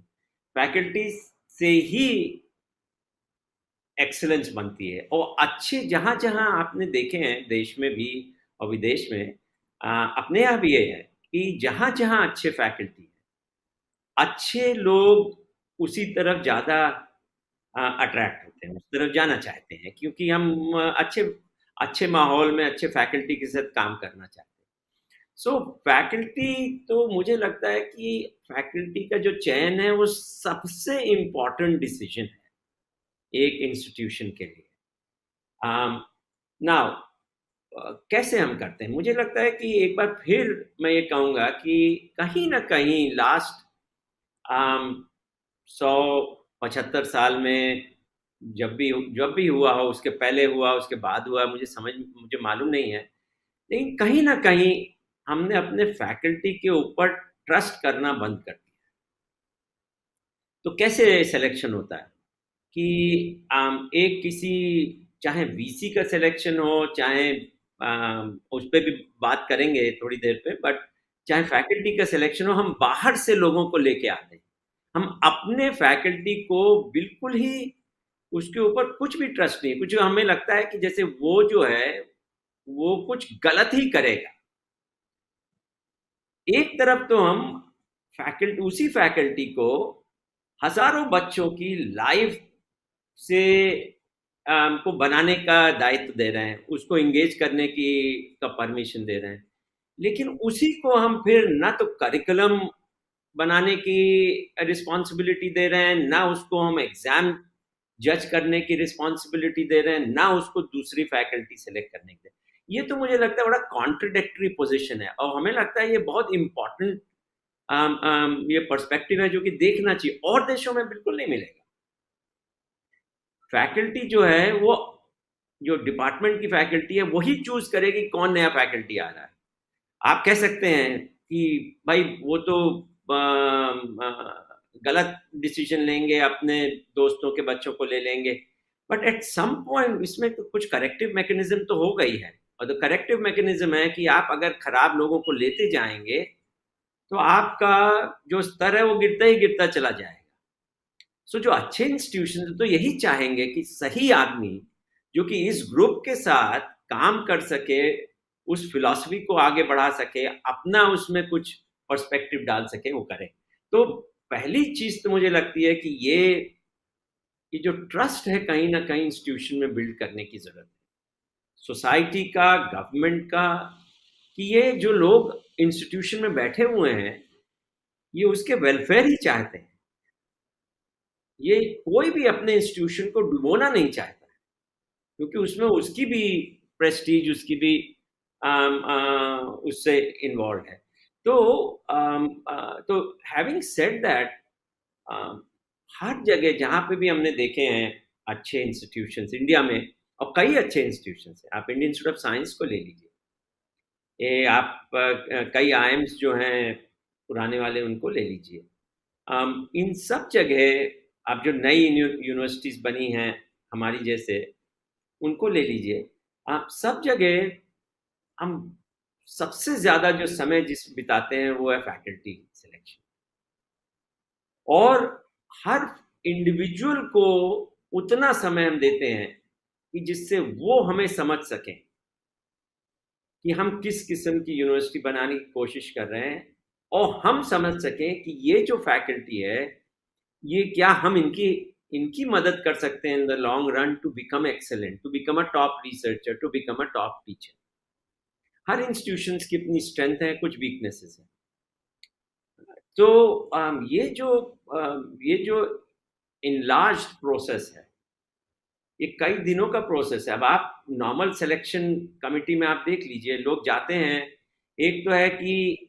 [SPEAKER 2] फैकल्टी से ही एक्सेलेंस बनती है। और अच्छे जहाँ जहाँ आपने देखे हैं देश में भी और विदेश में, अपने यहाँ भी ये है कि जहाँ जहाँ अच्छे फैकल्टी है, अच्छे लोग उसी तरफ ज़्यादा अट्रैक्ट होते हैं, उस तरफ जाना चाहते हैं, क्योंकि हम अच्छे अच्छे माहौल में अच्छे फैकल्टी के साथ काम करना चाहते हैं। सो फैकल्टी तो मुझे लगता है कि फैकल्टी का जो चयन है वो सबसे इम्पोर्टेंट डिसीजन है एक इंस्टीट्यूशन के लिए। नाउ कैसे हम करते हैं, मुझे लगता है कि एक बार फिर मैं ये कहूँगा कि कहीं ना कहीं लास्ट 100-75 साल में जब भी हुआ हो, उसके पहले हुआ, उसके बाद हुआ, मुझे मालूम नहीं है, लेकिन कहीं ना कहीं हमने अपने फैकल्टी के ऊपर ट्रस्ट करना बंद कर दिया। तो कैसे सिलेक्शन होता है कि एक किसी, चाहे वीसी का सिलेक्शन हो, चाहे उस पर भी बात करेंगे थोड़ी देर पे, बट चाहे फैकल्टी का सिलेक्शन हो, हम बाहर से लोगों को लेके आते हैं। हम अपने फैकल्टी को बिल्कुल ही उसके ऊपर कुछ भी ट्रस्ट नहीं, कुछ हमें लगता है कि जैसे वो जो है वो कुछ गलत ही करेगा। एक तरफ तो हम उसी फैकल्टी को हजारों बच्चों की लाइफ से को बनाने का दायित्व दे रहे हैं, उसको इंगेज करने की का परमिशन दे रहे हैं, लेकिन उसी को हम फिर ना तो करिकुलम बनाने की रिस्पॉन्सिबिलिटी दे रहे हैं, ना उसको हम एग्जाम जज करने की रिस्पॉन्सिबिलिटी दे रहे हैं, ना उसको दूसरी फैकल्टी सेलेक्ट करने की। ये तो मुझे लगता है बड़ा कॉन्ट्रडिक्टरी पोजीशन है, और हमें लगता है ये बहुत इंपॉर्टेंट ये पर्सपेक्टिव है जो कि देखना चाहिए, और देशों में बिल्कुल नहीं मिलेगा। फैकल्टी जो है वो, जो डिपार्टमेंट की फैकल्टी है वही चूज करेगी कौन नया फैकल्टी आ रहा है। आप कह सकते हैं कि भाई वो तो गलत डिसीजन लेंगे, अपने दोस्तों के बच्चों को ले लेंगे, बट एट सम पॉइंट इसमें तो कुछ करेक्टिव मैकेनिज्म तो हो गई है। और द करेक्टिव मैकेनिज्म है कि आप अगर खराब लोगों को लेते जाएंगे तो आपका जो स्तर है वो गिरता ही गिरता चला जाएगा। सो जो अच्छे इंस्टीट्यूशन तो यही चाहेंगे कि सही आदमी जो कि इस ग्रुप के साथ काम कर सके, उस फिलॉसफी को आगे बढ़ा सके, अपना उसमें कुछ पर्सपेक्टिव डाल सके, वो करे। तो पहली चीज तो मुझे लगती है कि ये जो ट्रस्ट है कहीं ना कहीं इंस्टीट्यूशन में बिल्ड करने की जरूरत है, सोसाइटी का, गवर्नमेंट का, कि ये जो लोग इंस्टीट्यूशन में बैठे हुए हैं ये उसके वेलफेयर ही चाहते हैं। ये कोई भी अपने इंस्टीट्यूशन को डुबोना नहीं चाहता, क्योंकि उसमें उसकी भी प्रेस्टीज, उसकी भी उससे इन्वॉल्व है। तो तो हैविंग सेड दैट, हर जगह जहाँ पे भी हमने देखे हैं अच्छे इंस्टीट्यूशंस इंडिया में, और कई अच्छे इंस्टीट्यूशंस हैं, आप इंडियन इंस्टीट्यूट ऑफ साइंस को ले लीजिए, ये आप कई आईएम्स जो हैं पुराने वाले उनको ले लीजिए, इन सब जगह आप जो नई यूनिवर्सिटीज बनी हैं हमारी जैसे, उनको ले लीजिए, आप सब जगह हम सबसे ज्यादा जो समय जिस बिताते हैं वो है फैकल्टी सिलेक्शन, और हर इंडिविजुअल को उतना समय हम देते हैं कि जिससे वो हमें समझ सकें कि हम किस किस्म की यूनिवर्सिटी बनाने की कोशिश कर रहे हैं, और हम समझ सकें कि ये जो फैकल्टी है ये क्या हम इनकी इनकी मदद कर सकते हैं in the long run to become excellent, to become a top researcher, to become a top teacher. हर इंस्टीट्यूशंस की अपनी स्ट्रेंथ है, कुछ वीकनेसेस है। तो ये जो इनलार्ज प्रोसेस है, ये कई दिनों का प्रोसेस है। अब आप नॉर्मल सिलेक्शन कमिटी में आप देख लीजिए, लोग जाते हैं, एक तो है कि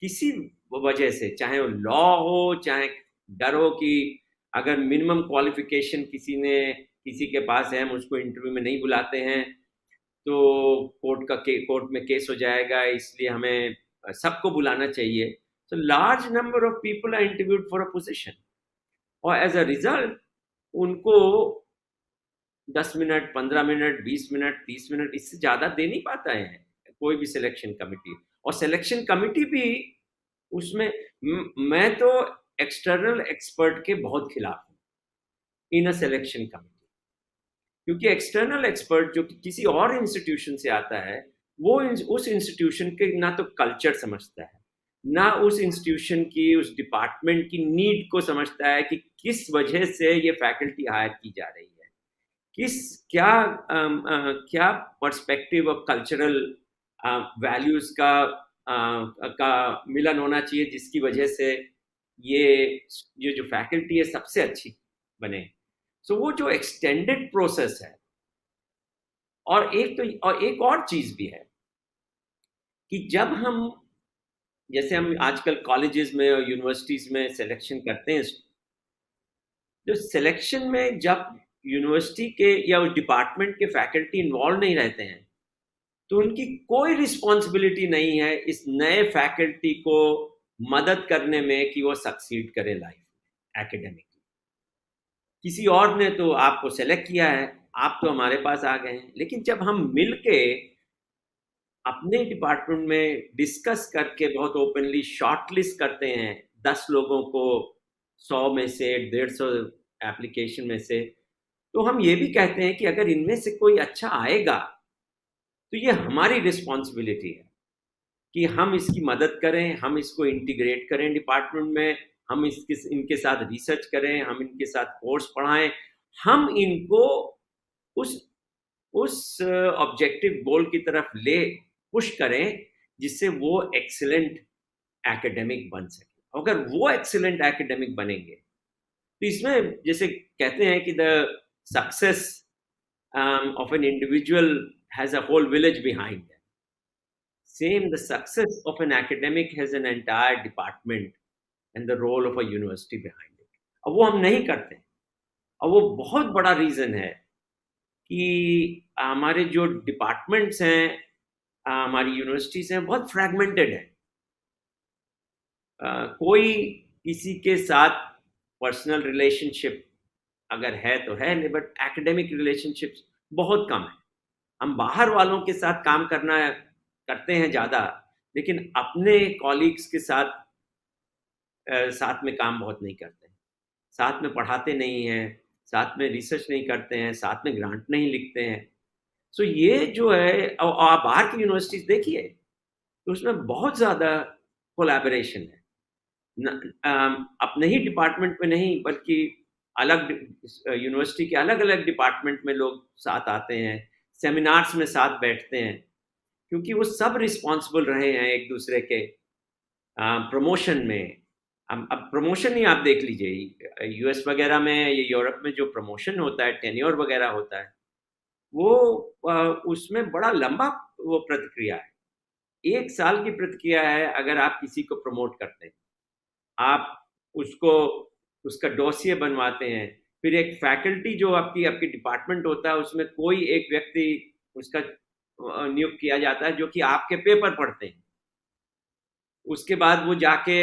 [SPEAKER 2] किसी वजह से, चाहे वो लॉ हो, चाहे डर हो कि अगर मिनिमम क्वालिफिकेशन किसी के पास है, हम उसको इंटरव्यू में नहीं बुलाते हैं तो कोर्ट में केस हो जाएगा, इसलिए हमें सबको बुलाना चाहिए। तो large number of people are interviewed for a position, और एज अ रिजल्ट उनको 10 मिनट, 15 मिनट, 20 मिनट, 30 मिनट, इससे ज्यादा दे नहीं पाता है कोई भी सिलेक्शन कमिटी। और सिलेक्शन कमिटी भी उसमें मैं तो एक्सटर्नल एक्सपर्ट के बहुत खिलाफ हूँ इन अ सिलेक्शन कमिटी, क्योंकि एक्सटर्नल एक्सपर्ट जो किसी और इंस्टीट्यूशन से आता है, वो उस इंस्टीट्यूशन के ना तो कल्चर समझता है, ना उस इंस्टीट्यूशन की, उस डिपार्टमेंट की नीड को समझता है कि किस वजह से ये फैकल्टी हायर की जा रही है, किस क्या क्या पर्सपेक्टिव और कल्चरल वैल्यूज का मिलन होना चाहिए जिसकी वजह से ये जो फैकल्टी है सबसे अच्छी बने। सो वो जो एक्सटेंडेड प्रोसेस है, और एक और चीज भी है कि जब हम, जैसे हम आजकल कॉलेजेस में और यूनिवर्सिटीज में सिलेक्शन करते हैं, जो सिलेक्शन में जब यूनिवर्सिटी के या उस डिपार्टमेंट के फैकल्टी इन्वॉल्व नहीं रहते हैं, तो उनकी कोई रिस्पॉन्सिबिलिटी नहीं है इस नए फैकल्टी को मदद करने में कि वो सक्सीड करे लाइफ एकेडमिकली। किसी और ने तो आपको सेलेक्ट किया है, आप तो हमारे पास आ गए हैं, लेकिन जब हम मिलके अपने डिपार्टमेंट में डिस्कस करके बहुत ओपनली शॉर्टलिस्ट करते हैं 10 लोगों को 100 में से, 150 एप्लीकेशन में से, तो हम ये भी कहते हैं कि अगर इनमें से कोई अच्छा आएगा तो ये हमारी रिस्पॉन्सिबिलिटी है कि हम इसकी मदद करें, हम इसको इंटीग्रेट करें डिपार्टमेंट में, हम इनके साथ रिसर्च करें, हम इनके साथ कोर्स पढ़ाएं, हम इनको उस ऑब्जेक्टिव गोल की तरफ पुश करें जिससे वो एक्सीलेंट एकेडमिक बन सके। अगर वो एक्सीलेंट एकेडमिक बनेंगे तो इसमें जैसे कहते हैं कि the success of an individual has a whole village behind that, same the success of an academic has an entire department and the role of a university behind it. और वो हम नहीं करते, और वो बहुत बड़ा रीजन है कि हमारे जो डिपार्टमेंट्स हैं, हमारी यूनिवर्सिटीज हैं, बहुत फ्रैगमेंटेड है। कोई किसी के साथ पर्सनल रिलेशनशिप अगर है तो है, बट एकेडमिक रिलेशनशिप्स बहुत कम है। हम बाहर वालों के साथ काम करते हैं ज़्यादा, लेकिन अपने कॉलीग्स के साथ में काम बहुत नहीं करते हैं, साथ में पढ़ाते नहीं हैं, साथ में रिसर्च नहीं करते हैं, साथ में ग्रांट नहीं लिखते हैं। सो ये जो है, और आप बाहर की यूनिवर्सिटीज देखिए तो उसमें बहुत ज़्यादा कोलैबोरेशन है। अपने ही डिपार्टमेंट में नहीं, बल्कि अलग यूनिवर्सिटी के अलग अलग डिपार्टमेंट में लोग साथ आते हैं, सेमिनार्स में साथ बैठते हैं, क्योंकि वो सब रिस्पॉन्सिबल रहे हैं एक दूसरे के प्रमोशन में। अब प्रमोशन ही आप देख लीजिए, यूएस वगैरह में या यूरोप में जो प्रमोशन होता है, टेन्योर वगैरह होता है, वो उसमें बड़ा लंबा वो प्रतिक्रिया है। 1 साल की प्रतिक्रिया है अगर आप किसी को प्रमोट करते हैं। आप उसको उसका डोसिए बनवाते हैं, फिर एक फैकल्टी जो आपकी आपकी डिपार्टमेंट होता है उसमें कोई एक व्यक्ति उसका नियुक्त किया जाता है जो कि आपके पेपर पढ़ते हैं। उसके बाद वो जाके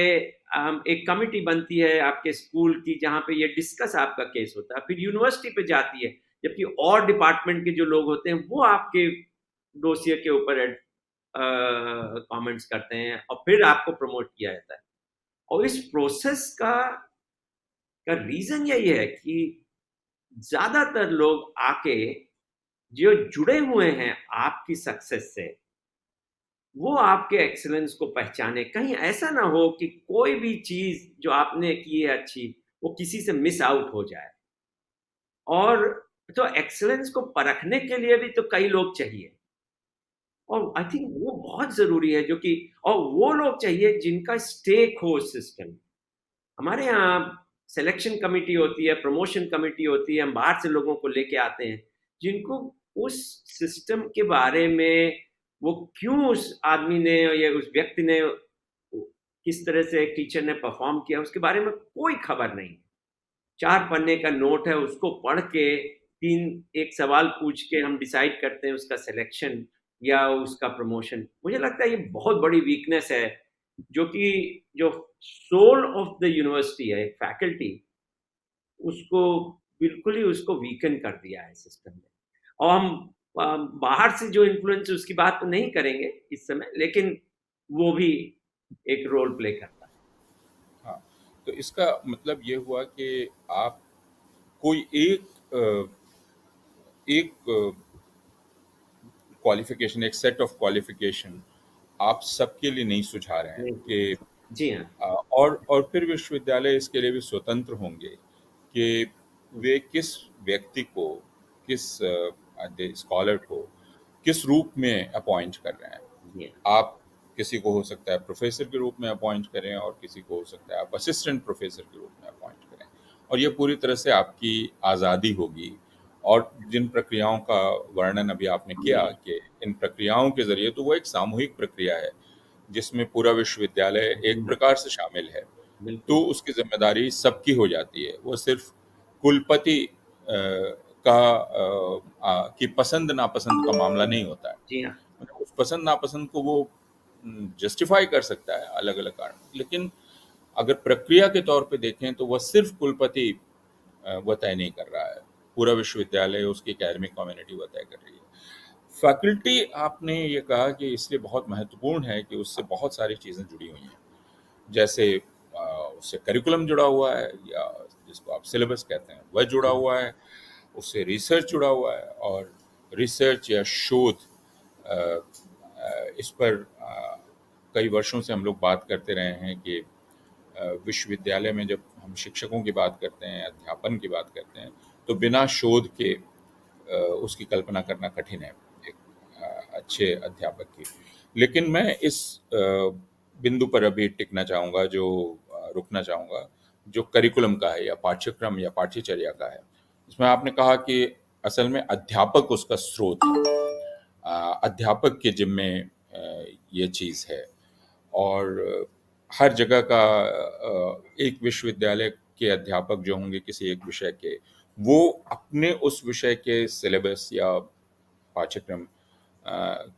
[SPEAKER 2] एक कमिटी बनती है आपके स्कूल की जहाँ पे ये डिस्कस आपका केस होता है, फिर यूनिवर्सिटी पे जाती है, जबकि और डिपार्टमेंट के जो लोग होते हैं वो आपके डोसियर के ऊपर कमेंट्स करते हैं और फिर आपको प्रमोट किया जाता है। और इस प्रोसेस का रीजन यही है कि ज्यादातर लोग आके जो जुड़े हुए हैं आपकी सक्सेस से, वो आपके एक्सीलेंस को पहचाने। कहीं ऐसा ना हो कि कोई भी चीज जो आपने की है अच्छी, वो किसी से मिस आउट हो जाए। और तो एक्सीलेंस को परखने के लिए भी तो कई लोग चाहिए, और आई थिंक वो बहुत जरूरी है, जो कि और वो लोग चाहिए जिनका स्टेक हो सिस्टम। हमारे यहाँ सिलेक्शन कमेटी होती है, प्रमोशन कमेटी होती है, हम बाहर से लोगों को लेके आते हैं जिनको उस सिस्टम के बारे में, वो क्यों उस आदमी ने या उस व्यक्ति ने किस तरह से एक टीचर ने परफॉर्म किया उसके बारे में कोई खबर नहीं। 4 पन्ने का नोट है, उसको पढ़ के तीन एक सवाल पूछ के हम डिसाइड करते हैं उसका सिलेक्शन या उसका प्रमोशन। मुझे लगता है ये बहुत बड़ी वीकनेस है, जो कि जो सोल ऑफ द यूनिवर्सिटी है, फैकल्टी, उसको बिल्कुल ही उसको वीकन कर दिया है सिस्टम ने। और हम बाहर से जो इन्फ्लुएंस उसकी बात तो नहीं करेंगे इस समय, लेकिन वो भी एक रोल प्ले करता है।
[SPEAKER 1] हाँ, तो इसका मतलब ये हुआ कि आप कोई एक क्वालिफिकेशन, एक सेट ऑफ क्वालिफिकेशन आप सबके लिए नहीं सुझा रहे हैं
[SPEAKER 2] नहीं,
[SPEAKER 1] कि
[SPEAKER 2] जी हाँ।
[SPEAKER 1] और फिर विश्वविद्यालय इसके लिए भी स्वतंत्र होंगे कि वे किस व्यक्ति को, किस स्कॉलर को किस रूप में अपॉइंट कर रहे हैं।
[SPEAKER 2] जी हाँ।
[SPEAKER 1] आप किसी को हो सकता है प्रोफेसर के रूप में अपॉइंट करें, और किसी को हो सकता है आप असिस्टेंट प्रोफेसर के रूप में अपॉइंट करें, और ये पूरी तरह से आपकी आज़ादी होगी। और जिन प्रक्रियाओं का वर्णन अभी आपने किया
[SPEAKER 2] जी,
[SPEAKER 1] कि इन प्रक्रियाओं के ज़रिए, तो वो एक सामूहिक प्रक्रिया है जिसमें पूरा विश्वविद्यालय एक प्रकार से शामिल है। तो
[SPEAKER 2] बिल्कुल।
[SPEAKER 1] उसकी ज़िम्मेदारी सबकी हो जाती है। वो सिर्फ़ कुलपति की पसंद-नापसंद का मामला नहीं होता है।
[SPEAKER 2] जी हाँ।
[SPEAKER 1] मतलब उस पसंद-नापसंद को वो जस्टिफ़ाई कर सकता है अलग-अलग कारण। लेकिन अगर प्रक्रिया के तौर पे देखें तो वह सिर्फ़ कुलपति वह तय नहीं कर रहा है। पूरा विश्वविद्यालय, उसकी एकेडमिक कम्युनिटी वह तय कर रही है। फैकल्टी, आपने ये कहा कि इसलिए बहुत महत्वपूर्ण है कि उससे बहुत सारी चीज़ें जुड़ी हुई हैं। जैसे उससे करिकुलम जुड़ा हुआ है, या जिसको आप सिलेबस कहते हैं वह जुड़ा हुआ है, उससे रिसर्च जुड़ा हुआ है, और रिसर्च या शोध इस पर कई वर्षों से हम लोग बात करते रहे हैं कि विश्वविद्यालय में जब हम शिक्षकों की बात करते हैं, अध्यापन की बात करते हैं, तो बिना शोध के उसकी कल्पना करना कठिन है एक अच्छे अध्यापक की। लेकिन मैं इस बिंदु पर अभी टिकना चाहूँगा, जो रुकना चाहूँगा, जो करिकुलम का है या पाठ्यक्रम या पाठ्यचर्या का है। इसमें आपने कहा कि असल में अध्यापक उसका स्रोत है। अध्यापक के जिम्मे ये चीज़ है, और हर जगह का एक विश्वविद्यालय के अध्यापक जो होंगे किसी एक विषय के, वो अपने उस विषय के सिलेबस या पाठ्यक्रम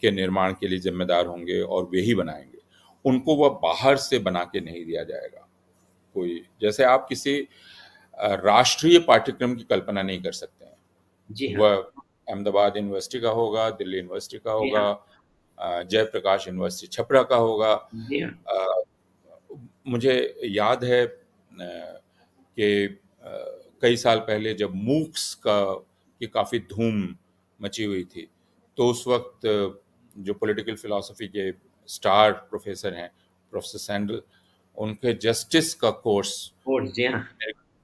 [SPEAKER 1] के निर्माण के लिए जिम्मेदार होंगे, और वे ही बनाएंगे। उनको वह बाहर से बना के नहीं दिया जाएगा। कोई, जैसे आप किसी राष्ट्रीय पाठ्यक्रम की कल्पना नहीं कर सकते हैं।
[SPEAKER 2] जी हाँ।
[SPEAKER 1] वह अहमदाबाद यूनिवर्सिटी का होगा, दिल्ली यूनिवर्सिटी का
[SPEAKER 2] जी
[SPEAKER 1] होगा,
[SPEAKER 2] हाँ।
[SPEAKER 1] जयप्रकाश यूनिवर्सिटी छपरा का होगा।
[SPEAKER 2] जी हाँ।
[SPEAKER 1] मुझे याद है कि कई साल पहले जब मूक्स का की काफ़ी धूम मची हुई थी, तो उस वक्त जो पॉलिटिकल फिलॉसफी के स्टार प्रोफेसर हैं, प्रोफेसर सैंडल, उनके जस्टिस का कोर्स,
[SPEAKER 2] और जी हाँ।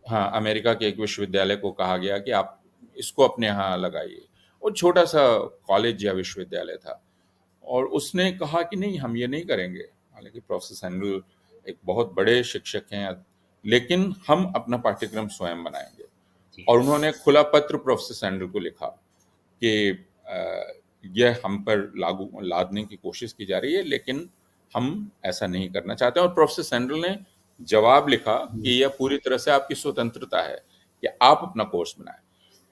[SPEAKER 1] हाँ, अमेरिका के एक विश्वविद्यालय को कहा गया कि आप इसको अपने यहाँ लगाइए। वो छोटा सा कॉलेज या विश्वविद्यालय था, और उसने कहा कि नहीं, हम ये नहीं करेंगे। हालांकि प्रोफेसर सैंडल एक बहुत बड़े शिक्षक हैं, लेकिन हम अपना पाठ्यक्रम स्वयं बनाएंगे।
[SPEAKER 2] जी
[SPEAKER 1] और उन्होंने खुला पत्र प्रोफेसर सैंडल को लिखा कि यह हम पर लागू लादने की कोशिश की जा रही है, लेकिन हम ऐसा नहीं करना चाहते। और प्रोफेसर सैंडल ने जवाब लिखा कि यह पूरी तरह से आपकी स्वतंत्रता है कि आप अपना कोर्स बनाएं।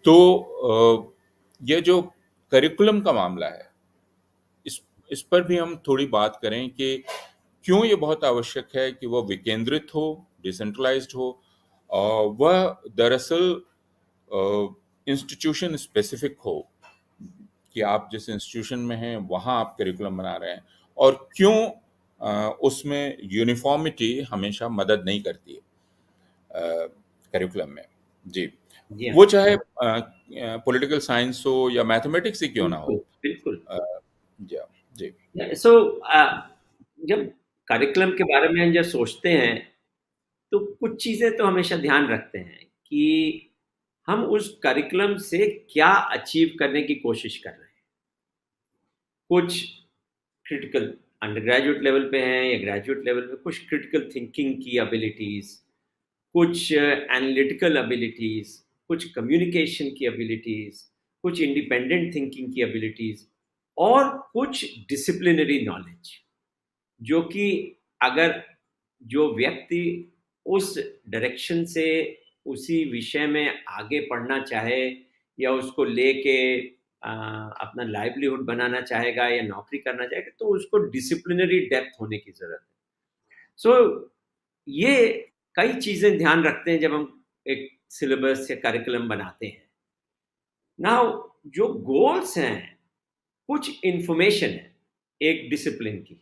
[SPEAKER 1] तो यह जो करिकुलम का मामला है, इस इस पर भी हम थोड़ी बात करें कि क्यों ये बहुत आवश्यक है कि वह विकेंद्रित हो, डिसेंट्रलाइज्ड हो, और वह दरअसल इंस्टीट्यूशन स्पेसिफिक हो, कि आप जिस इंस्टीट्यूशन में हैं वहाँ आप करिकुलम बना रहे हैं, और क्यों उसमें यूनिफॉर्मिटी हमेशा मदद नहीं करती है करिकुलम में। जी,
[SPEAKER 2] जी हाँ।
[SPEAKER 1] वो चाहे पॉलिटिकल साइंस हो या मैथमेटिक्स ही क्यों ना हो।
[SPEAKER 2] बिल्कुल बिल्कुल।
[SPEAKER 1] अ, जी, जी,
[SPEAKER 2] सो जब करिकुलम के बारे में जब सोचते हैं तो कुछ चीज़ें तो हमेशा ध्यान रखते हैं कि हम उस करिकुलम से क्या अचीव करने की कोशिश कर रहे हैं। कुछ क्रिटिकल अंडर ग्रेजुएट लेवल पे हैं या ग्रेजुएट लेवल पे, कुछ क्रिटिकल थिंकिंग की एबिलिटीज़, कुछ एनालिटिकल एबिलिटीज़, कुछ कम्युनिकेशन की एबिलिटीज़, कुछ इंडिपेंडेंट थिंकिंग की एबिलिटीज़, और कुछ डिसिप्लिनरी नॉलेज, जो कि अगर जो व्यक्ति उस डायरेक्शन से उसी विषय में आगे पढ़ना चाहे या उसको लेके अपना लाइवलीहुड बनाना चाहेगा या नौकरी करना चाहेगा, तो उसको डिसिप्लिनरी डेप्थ होने की ज़रूरत है। सो ये कई चीज़ें ध्यान रखते हैं जब हम एक सिलेबस या करिकुलम बनाते हैं। नाउ जो गोल्स हैं, कुछ इन्फॉर्मेशन है एक डिसिप्लिन की,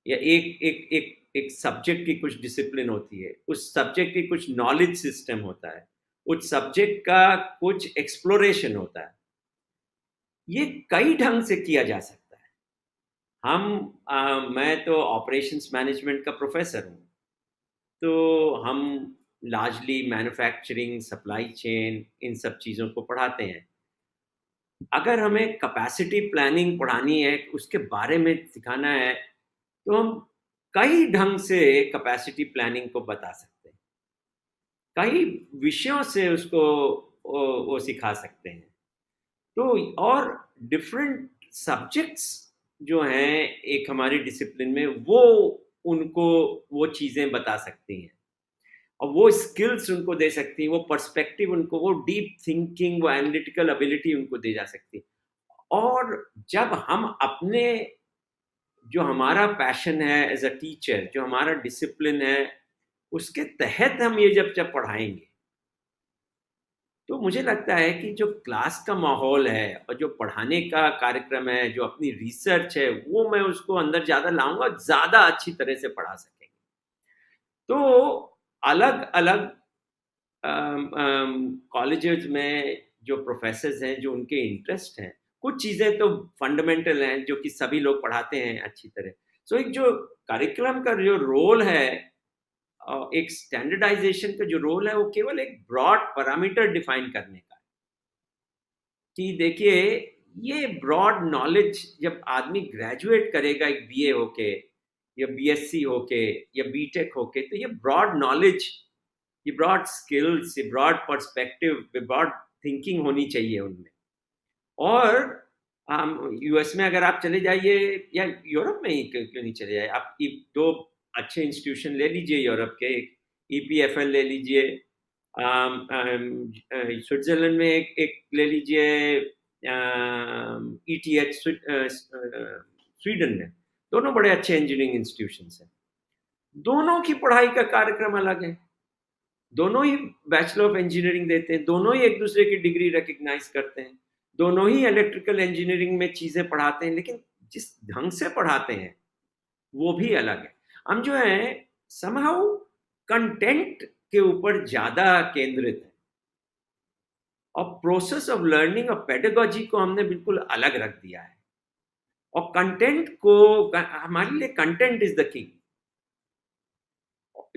[SPEAKER 2] या एक एक एक एक सब्जेक्ट की कुछ डिसिप्लिन होती है, उस सब्जेक्ट की कुछ नॉलेज सिस्टम होता है, उस सब्जेक्ट का कुछ एक्सप्लोरेशन होता है। ये कई ढंग से किया जा सकता है। मैं तो ऑपरेशंस मैनेजमेंट का प्रोफेसर हूँ, तो हम लार्जली मैन्युफैक्चरिंग, सप्लाई चेन, इन सब चीज़ों को पढ़ाते हैं। अगर हमें कैपेसिटी प्लानिंग पढ़ानी है, उसके बारे में सिखाना है, तो हम कई ढंग से कैपेसिटी प्लानिंग को बता सकते हैं। कई विषयों से उसको वो सिखा सकते हैं। तो और डिफरेंट सब्जेक्ट्स जो हैं एक हमारी डिसिप्लिन में, वो उनको वो चीज़ें बता सकती हैं, और वो स्किल्स उनको दे सकती हैं, वो पर्सपेक्टिव उनको, वो डीप थिंकिंग, वो एनालिटिकल एबिलिटी उनको दी जा सकती है। और जब हम अपने, जो हमारा पैशन है एज अ टीचर, जो हमारा डिसिप्लिन है, उसके तहत हम ये जब जब पढ़ाएंगे, तो मुझे लगता है कि जो क्लास का माहौल है और जो पढ़ाने का कार्यक्रम है, जो अपनी रिसर्च है, वो मैं उसको अंदर ज़्यादा लाऊंगा, ज़्यादा अच्छी तरह से पढ़ा सकेंगे। तो अलग अलग कॉलेजेस में जो प्रोफेसर्स हैं, जो उनके इंटरेस्ट हैं, कुछ चीज़ें तो फंडामेंटल हैं जो कि सभी लोग पढ़ाते हैं अच्छी तरह। सो एक जो करिकुलम का जो रोल है, एक स्टैंडर्डाइजेशन का जो रोल है, वो केवल एक ब्रॉड पैरामीटर डिफाइन करने का है कि देखिए, ये ब्रॉड नॉलेज जब आदमी ग्रेजुएट करेगा एक बीए होके या बीएससी होके या बीटेक होके, तो ये ब्रॉड नॉलेज, ये ब्रॉड स्किल्स, ये ब्रॉड पर्सपेक्टिव, ये ब्रॉड थिंकिंग होनी चाहिए उनमें। और यूएस में अगर आप चले जाइए, या यूरोप में ही क्यों नहीं चले जाए, आप दो अच्छे इंस्टीट्यूशन ले लीजिए यूरोप के, ईपीएफएल ले लीजिए, स्विट्जरलैंड में एक एक ले लीजिए, ईटीएच स्वीडन में। दोनों बड़े अच्छे इंजीनियरिंग इंस्टीट्यूशन हैं। दोनों की पढ़ाई का कार्यक्रम अलग है, दोनों ही बैचलर ऑफ इंजीनियरिंग देते हैं, दोनों ही एक दूसरे की डिग्री रिकग्नाइज करते हैं, दोनों ही इलेक्ट्रिकल इंजीनियरिंग में चीज़ें पढ़ाते हैं, लेकिन जिस ढंग से पढ़ाते हैं वो भी अलग है। हम जो है समहाउ कंटेंट के ऊपर ज़्यादा केंद्रित है। और प्रोसेस ऑफ लर्निंग और पेडागोजी को हमने बिल्कुल अलग रख दिया है, और कंटेंट को, हमारे लिए कंटेंट इज द किंग।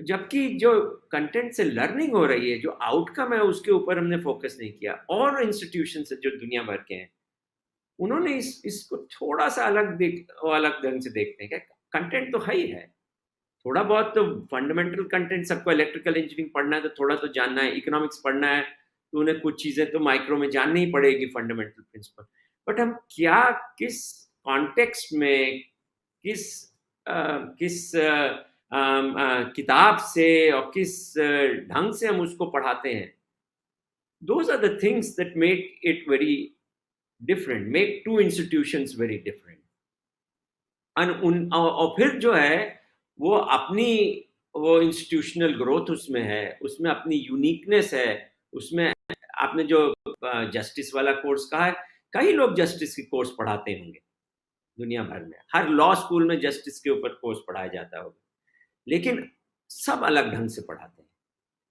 [SPEAKER 2] जबकि जो कंटेंट से लर्निंग हो रही है, जो आउटकम है, उसके ऊपर हमने फोकस नहीं किया। और इंस्टीट्यूशन से जो दुनिया भर के हैं, उन्होंने इसको थोड़ा सा अलग ढंग से देखते हैं। क्या कंटेंट तो है ही है, थोड़ा बहुत तो फंडामेंटल कंटेंट, सबको इलेक्ट्रिकल इंजीनियरिंग पढ़ना है तो थोड़ा तो जानना है, इकोनॉमिक्स पढ़ना है तो उन्हें कुछ चीज़ें तो माइक्रो में जाननी ही पड़ेगी, फंडामेंटल प्रिंसिपल। बट हम क्या, किस कॉन्टेक्स्ट में, किस किताब से और किस ढंग से हम उसको पढ़ाते हैं, those are the things that make it very different, make two institutions very different. और फिर जो है वो अपनी, वो इंस्टीट्यूशनल ग्रोथ उसमें है, उसमें अपनी यूनिकनेस है, उसमें आपने जो जस्टिस वाला कोर्स कहा है, कई लोग जस्टिस के कोर्स पढ़ाते होंगे दुनिया भर में, हर लॉ स्कूल में जस्टिस के ऊपर कोर्स पढ़ाया जाता होगा, लेकिन सब अलग ढंग से पढ़ाते हैं,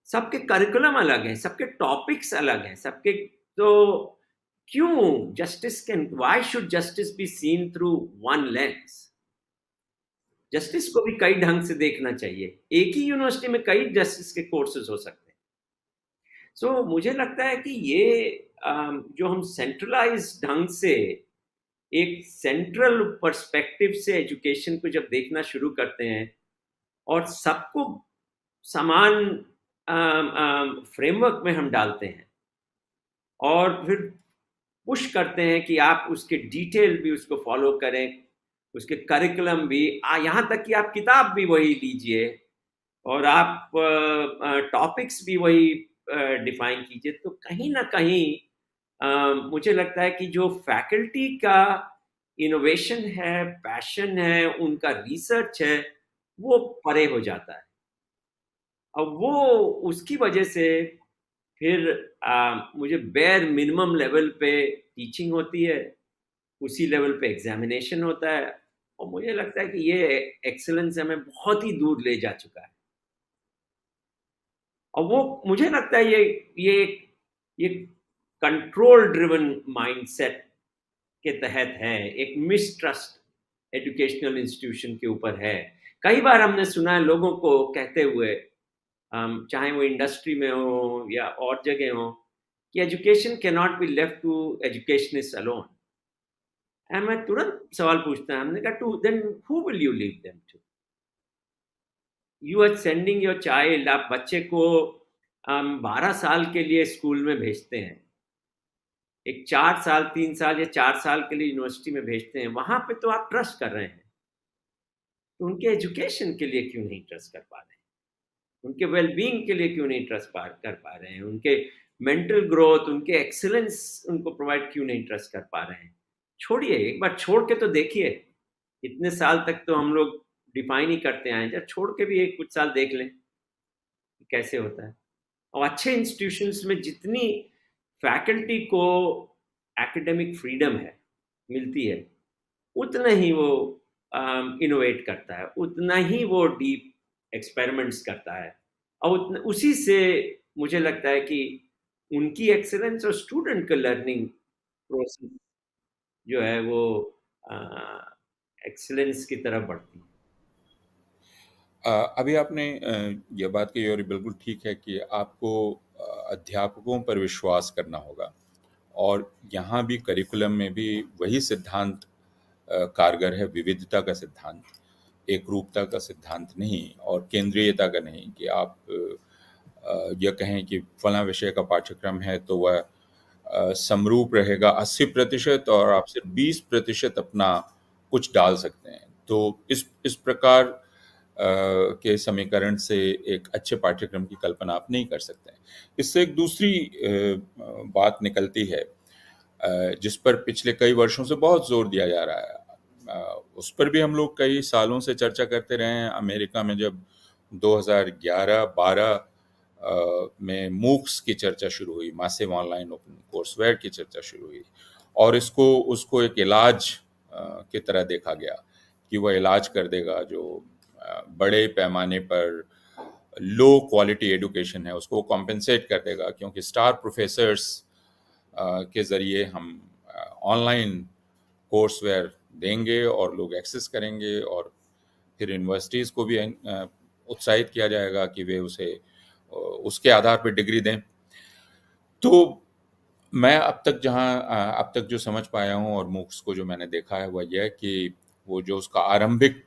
[SPEAKER 2] सबके करिकुलम अलग है, सबके टॉपिक्स अलग हैं, सबके। तो क्यों justice can, why should justice be seen through one lens? Justice को भी कई ढंग से देखना चाहिए, एक ही यूनिवर्सिटी में कई जस्टिस के कोर्सेज हो सकते हैं। सो मुझे लगता है कि ये जो हम सेंट्रलाइज ढंग से, एक सेंट्रल पर्सपेक्टिव से एजुकेशन को जब देखना शुरू करते हैं और सबको समान फ्रेमवर्क में हम डालते हैं, और फिर पुश करते हैं कि आप उसके डिटेल भी उसको फॉलो करें, उसके करिकुलम भी, यहाँ तक कि आप किताब भी वही लीजिए और आप टॉपिक्स भी वही डिफाइन कीजिए, तो कहीं ना कहीं मुझे लगता है कि जो फैकल्टी का इनोवेशन है, पैशन है, उनका रिसर्च है, वो परे हो जाता है। और वो उसकी वजह से फिर मुझे बेयर मिनिमम लेवल पे टीचिंग होती है, उसी लेवल पे एग्जामिनेशन होता है, और मुझे लगता है कि ये एक्सेलेंस हमें बहुत ही दूर ले जा चुका है। और वो मुझे लगता है ये कंट्रोल ड्रिवन माइंडसेट के तहत है, एक मिसट्रस्ट एजुकेशनल इंस्टीट्यूशन के ऊपर है। कई बार हमने सुना है लोगों को कहते हुए, चाहे वो इंडस्ट्री में हो या और जगह हो, कि education can not be left to educationist alone. मैं तुरंत सवाल पूछता, हमने कहा to then who will you leave them to? You are sending your child, आप बच्चे को 12 साल के लिए स्कूल में भेजते हैं, एक 4 साल, 3 साल या 4 साल के लिए यूनिवर्सिटी में भेजते हैं, वहां पे तो आप ट्रस्ट कर रहे हैं, तो उनके एजुकेशन के लिए क्यों नहीं ट्रस्ट कर पा रहे हैं? उनके वेलबींग के लिए क्यों नहीं ट्रस्ट कर पा रहे हैं? उनके मेंटल ग्रोथ, उनके एक्सीलेंस, उनको प्रोवाइड क्यों नहीं ट्रस्ट कर पा रहे हैं? छोड़िए, एक बार छोड़ के तो देखिए। इतने साल तक तो हम लोग डिफाइन ही करते आए, जब छोड़ के भी एक कुछ साल देख लें कैसे होता है। और अच्छे इंस्टीट्यूशंस में जितनी फैकल्टी को एकेडमिक फ्रीडम है, मिलती है, उतना ही वो इनोवेट करता है, उतना ही वो डीप एक्सपेरिमेंट्स करता है, और उसी से मुझे लगता है कि उनकी एक्सेलेंस और स्टूडेंट का लर्निंग प्रोसेस जो है वो एक्सेलेंस की तरफ बढ़ती है।
[SPEAKER 1] अभी आपने ये बात कही और ये बिल्कुल ठीक है कि आपको अध्यापकों पर विश्वास करना होगा, और यहाँ भी करिकुलम में भी वही सिद्धांत कारगर है, विविधता का सिद्धांत, एकरूपता का सिद्धांत नहीं और केंद्रीयता का नहीं, कि आप यह कहें कि फला विषय का पाठ्यक्रम है तो वह समरूप रहेगा 80% और आप सिर्फ 20% अपना कुछ डाल सकते हैं। तो इस प्रकार के समीकरण से एक अच्छे पाठ्यक्रम की कल्पना आप नहीं कर सकते हैं। इससे एक दूसरी बात निकलती है जिस पर पिछले कई वर्षों से बहुत जोर दिया जा रहा है, उस पर भी हम लोग कई सालों से चर्चा करते रहे हैं। अमेरिका में जब 2011-12 में मूक्स की चर्चा शुरू हुई, मासिव ऑनलाइन ओपन कोर्सवेयर की चर्चा शुरू हुई, और उसको एक इलाज की तरह देखा गया कि वह इलाज कर देगा जो बड़े पैमाने पर लो क्वालिटी एजुकेशन है, उसको कॉम्पेंसेट कर देगा, क्योंकि स्टार प्रोफेसर्स के ज़रिए हम ऑनलाइन कोर्सवेयर देंगे और लोग एक्सेस करेंगे, और फिर यूनिवर्सिटीज़ को भी उत्साहित किया जाएगा कि वे उसे उसके आधार पर डिग्री दें। तो मैं अब तक जो समझ पाया हूँ और मूक्स को जो मैंने देखा है, वह यह है कि वो जो उसका आरंभिक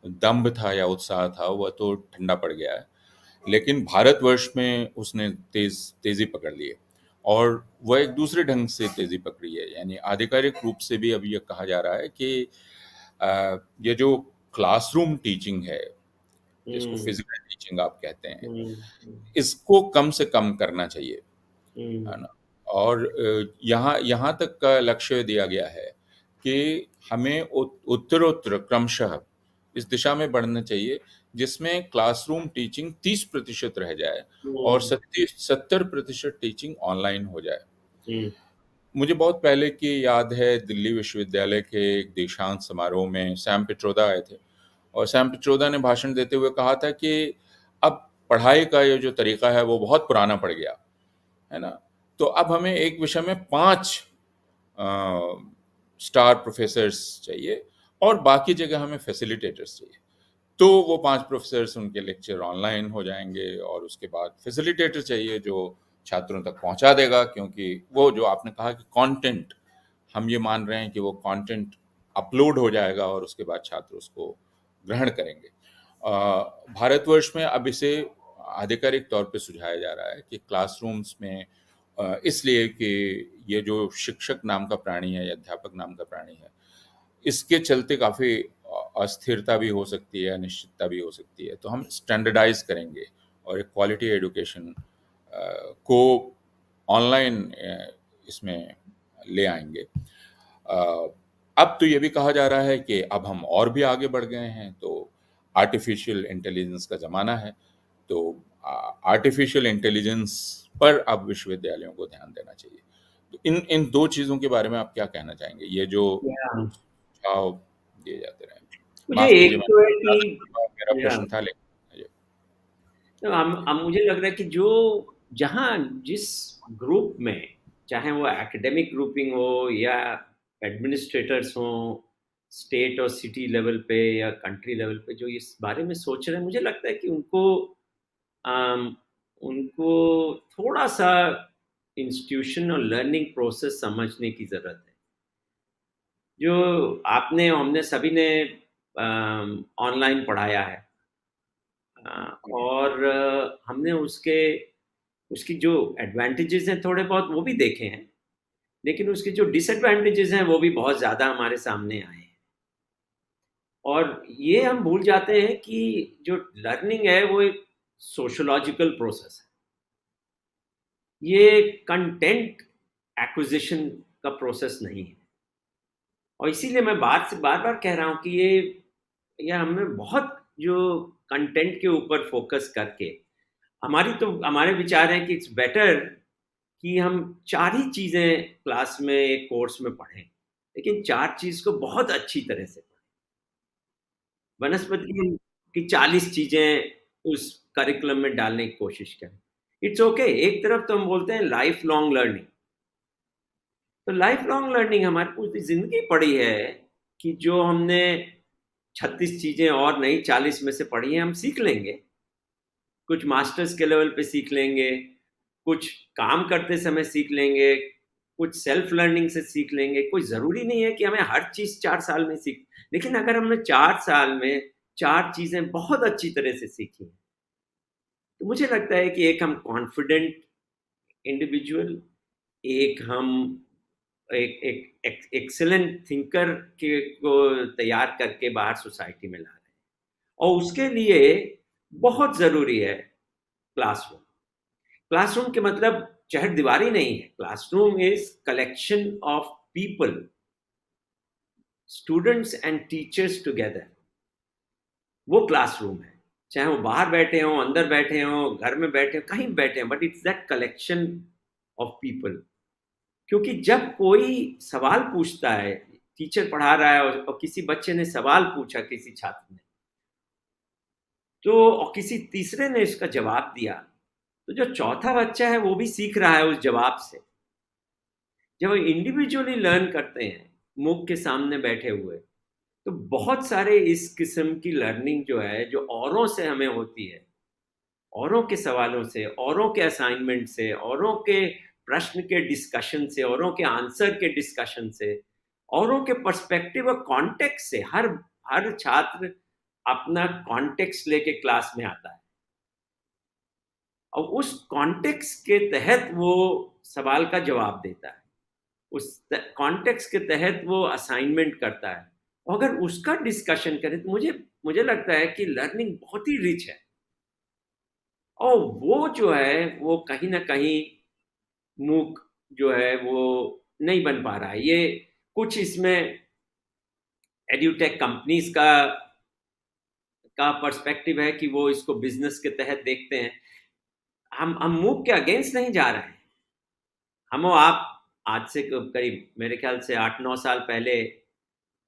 [SPEAKER 1] दंभ था या उत्साह था, वह तो ठंडा पड़ गया है। लेकिन भारतवर्ष में उसने तेज़ी पकड़ ली है, और वह एक दूसरे ढंग से तेज़ी पकड़ी है। यानी आधिकारिक रूप से भी अब ये कहा जा रहा है कि ये जो क्लासरूम टीचिंग है, जिसको
[SPEAKER 2] हुँ,
[SPEAKER 1] फिज़िकल टीचिंग आप कहते हैं,
[SPEAKER 2] हुँ, हुँ,
[SPEAKER 1] इसको कम से कम करना चाहिए। है
[SPEAKER 2] हुँ,
[SPEAKER 1] ना? और यहाँ यहाँ तक का लक्ष्य दिया गया है कि हमें उत्तरोत्तर क्रमशः इस दिशा में बढ़ना चाहिए, जिसमें क्लासरूम टीचिंग 30% रह जाए और
[SPEAKER 2] हुँ,
[SPEAKER 1] 70% टीचिंग ऑनलाइन हो जाए।
[SPEAKER 2] हुँ,
[SPEAKER 1] मुझे बहुत पहले की याद है, दिल्ली विश्वविद्यालय के एक दीक्षांत समारोह में सैम पित्रोदा आए थे, और सैम पित्रोदा ने भाषण देते हुए कहा था कि अब पढ़ाई का ये जो तरीका है वो बहुत पुराना पड़ गया है ना? तो अब हमें एक विषय में 5 अ, स्टार प्रोफ़ेसर्स चाहिए, और बाकी जगह हमें फैसिलिटेटर्स चाहिए। तो वो 5 प्रोफ़ेसर्स, उनके लेक्चर ऑनलाइन हो जाएँगे, और उसके बाद फैसिलिटेटर चाहिए जो छात्रों तक पहुँचा देगा, क्योंकि वो जो आपने कहा कि कंटेंट, हम ये मान रहे हैं कि वो कंटेंट अपलोड हो जाएगा और उसके बाद छात्र उसको ग्रहण करेंगे। भारतवर्ष में अब इसे आधिकारिक तौर पे सुझाया जा रहा है कि क्लासरूम्स में, इसलिए कि ये जो शिक्षक नाम का प्राणी है या अध्यापक नाम का प्राणी है, इसके चलते काफ़ी अस्थिरता भी हो सकती है, अनिश्चितता भी हो सकती है। तो हम स्टैंडर्डाइज़ करेंगे और एक क्वालिटी एजुकेशन को ऑनलाइन इसमें ले आएँगे। अब तो ये भी कहा जा रहा है कि अब हम और भी आगे बढ़ गए हैं, तो आर्टिफ़िशियल इंटेलिजेंस का ज़माना है। तो आर्टिफ़िशियल इंटेलिजेंस पर अब विश्वविद्यालयों को ध्यान देना चाहिए। तो इन इन 2 चीज़ों के बारे में आप क्या कहना चाहेंगे? ये जो
[SPEAKER 2] या
[SPEAKER 1] सुझाव दिए जाते रहे।
[SPEAKER 2] मुझे
[SPEAKER 1] माफ़ कीजिए,
[SPEAKER 2] एक तो है
[SPEAKER 1] मैंने
[SPEAKER 2] कि
[SPEAKER 1] ज़्यादा लंबा मेरा
[SPEAKER 2] या
[SPEAKER 1] प्रश्न था, लेकिन ये
[SPEAKER 2] तो हम मुझे लग रहा है कि जो जहाँ जिस ग्रुप में, चाहे वो एकेडमिक ग्रुपिंग हो या एडमिनिस्ट्रेटर्स हों, स्टेट और सिटी लेवल पे या कंट्री लेवल पे, जो इस बारे में सोच रहे हैं, मुझे लगता है कि अम, उनको थोड़ा-सा इंस्टीट्यूशन और लर्निंग प्रोसेस समझने की ज़रूरत है। जो आपने हमने सभी ने ऑनलाइन पढ़ाया है, और हमने उसके उसकी जो एडवांटेजेस हैं थोड़े बहुत वो भी देखे हैं, लेकिन उसके जो डिसएडवांटेजेस हैं वो भी बहुत ज़्यादा हमारे सामने आए हैं। और ये हम भूल जाते हैं कि जो लर्निंग है वो एक सोशियोलॉजिकल प्रोसेस है। ये कंटेंट एक्विजिशन का प्रोसेस नहीं है, और इसीलिए मैं बार बार कह रहा हूँ कि ये हमें बहुत जो कंटेंट के ऊपर फोकस करके, हमारे विचार हैं कि इट्स बेटर कि हम 4 ही चीज़ें क्लास में एक कोर्स में पढ़ें, लेकिन 4 चीज़ को बहुत अच्छी तरह से पढ़ें। वनस्पति की 40 चीज़ें उस करिकुलम में डालने की कोशिश करें। इट्स ओके, एक तरफ तो हम बोलते हैं लाइफ लॉन्ग लर्निंग। तो लाइफ लॉन्ग लर्निंग हमारी पूरी ज़िंदगी पड़ी है कि जो हमने 36 चीज़ें और नई 40 में से पढ़ी हैं, हम सीख लेंगे। कुछ मास्टर्स के लेवल पे सीख लेंगे, कुछ काम करते समय सीख लेंगे, कुछ सेल्फ लर्निंग से सीख लेंगे। कोई ज़रूरी नहीं है कि हमें हर चीज़ 4 साल में लेकिन अगर हमने 4 साल में 4 चीज़ें बहुत अच्छी तरह से सीखी हैं, तो मुझे लगता है कि एक हम कॉन्फिडेंट इंडिविजुअल, एक हम एक एक एक एक्सीलेंट थिंकर के को तैयार करके बाहर सोसाइटी में ला रहे हैं, और उसके लिए बहुत ज़रूरी है क्लासरूम। क्लासरूम के मतलब चहर दीवारी नहीं है। Classroom is collection of people, students and teachers together. वो क्लासरूम है, चाहे वो बाहर बैठे हों, अंदर बैठे हों, घर में बैठे हों, कहीं बैठे हों, but it's that collection of people. क्योंकि जब कोई सवाल पूछता है, टीचर पढ़ा रहा है और किसी बच्चे ने सवाल पूछा किसी छात्र ने, तो और किसी तीसरे ने इसका जवाब दिया, तो जो चौथा बच्चा है वो भी सीख रहा है उस जवाब से। जब हम इंडिविजुअली लर्न करते हैं मूक के सामने बैठे हुए, तो बहुत सारे इस किस्म की लर्निंग जो है, जो औरों से हमें होती है, औरों के सवालों से, औरों के असाइनमेंट से, औरों के प्रश्न के डिस्कशन से, औरों के आंसर के डिस्कशन से, औरों के पर्सपेक्टिव और कॉन्टेक्स्ट से, हर छात्र अपना कॉन्टेक्स्ट लेके क्लास में आता है और उस कॉन्टेक्स्ट के तहत वो सवाल का जवाब देता है, उस कॉन्टेक्स्ट के तहत वो असाइनमेंट करता है। और अगर उसका डिस्कशन करें तो मुझे मुझे लगता है कि लर्निंग बहुत ही रिच है। और वो जो है वो कहीं ना कहीं मूक जो है वो नहीं बन पा रहा है। ये कुछ इसमें एड्यूटेक कंपनीज का पर्सपेक्टिव है कि वो इसको बिजनेस के तहत देखते हैं। हम मूक के अगेंस्ट नहीं जा रहे हैं। हम और आप आज से करीब मेरे ख्याल से 8-9 साल पहले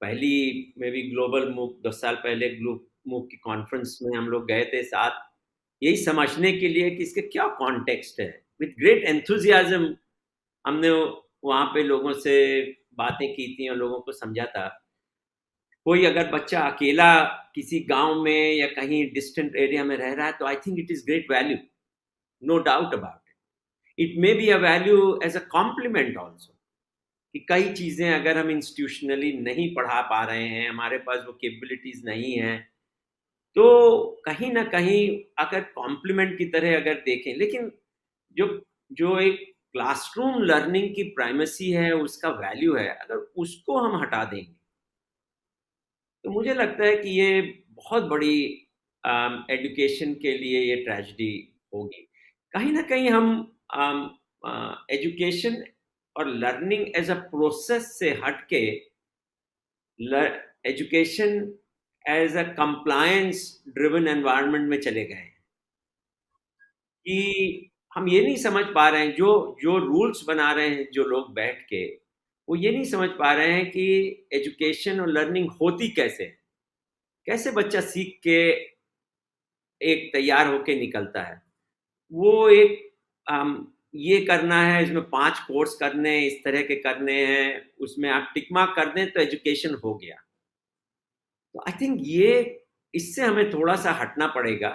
[SPEAKER 2] पहली में भी ग्लोबल मूक 10 साल पहले मूक की कॉन्फ्रेंस में हम लोग गए थे साथ, यही समझने के लिए कि इसके क्या कॉन्टेक्स्ट है। विथ ग्रेट एंथुजियाज्म हमने वहाँ पे लोगों से बातें की थी और लोगों को समझा था। कोई अगर बच्चा अकेला किसी गांव में या कहीं डिस्टेंट एरिया में रह रहा है तो I think it is great value, no doubt about it. It may be a value as a complement also, कि कई चीज़ें अगर हम इंस्टीट्यूशनली नहीं पढ़ा पा रहे हैं, हमारे पास वो कैपेबिलिटीज नहीं है, तो कहीं ना कहीं अगर कॉम्प्लीमेंट की तरह अगर देखें, लेकिन जो जो एक क्लासरूम लर्निंग की प्राइमेसी है, उसका वैल्यू है, अगर उसको हम हटा देंगे तो मुझे लगता है कि ये बहुत बड़ी एजुकेशन के लिए ये ट्रेजिडी होगी। कहीं ना कहीं हम एजुकेशन और लर्निंग एज अ प्रोसेस से हटके education as a compliance driven environment में चले गए कि हम ये नहीं समझ पा रहे हैं, जो जो रूल्स बना रहे हैं जो लोग बैठ के, वो ये नहीं समझ पा रहे हैं कि एजुकेशन और लर्निंग होती कैसे है, कैसे बच्चा सीख के एक तैयार होके निकलता है। वो एक ये करना है, इसमें 5 कोर्स करने हैं, इस तरह के करने हैं, उसमें आप टिक मार्क कर दें तो एजुकेशन हो गया। तो आई थिंक ये इससे हमें थोड़ा सा हटना पड़ेगा।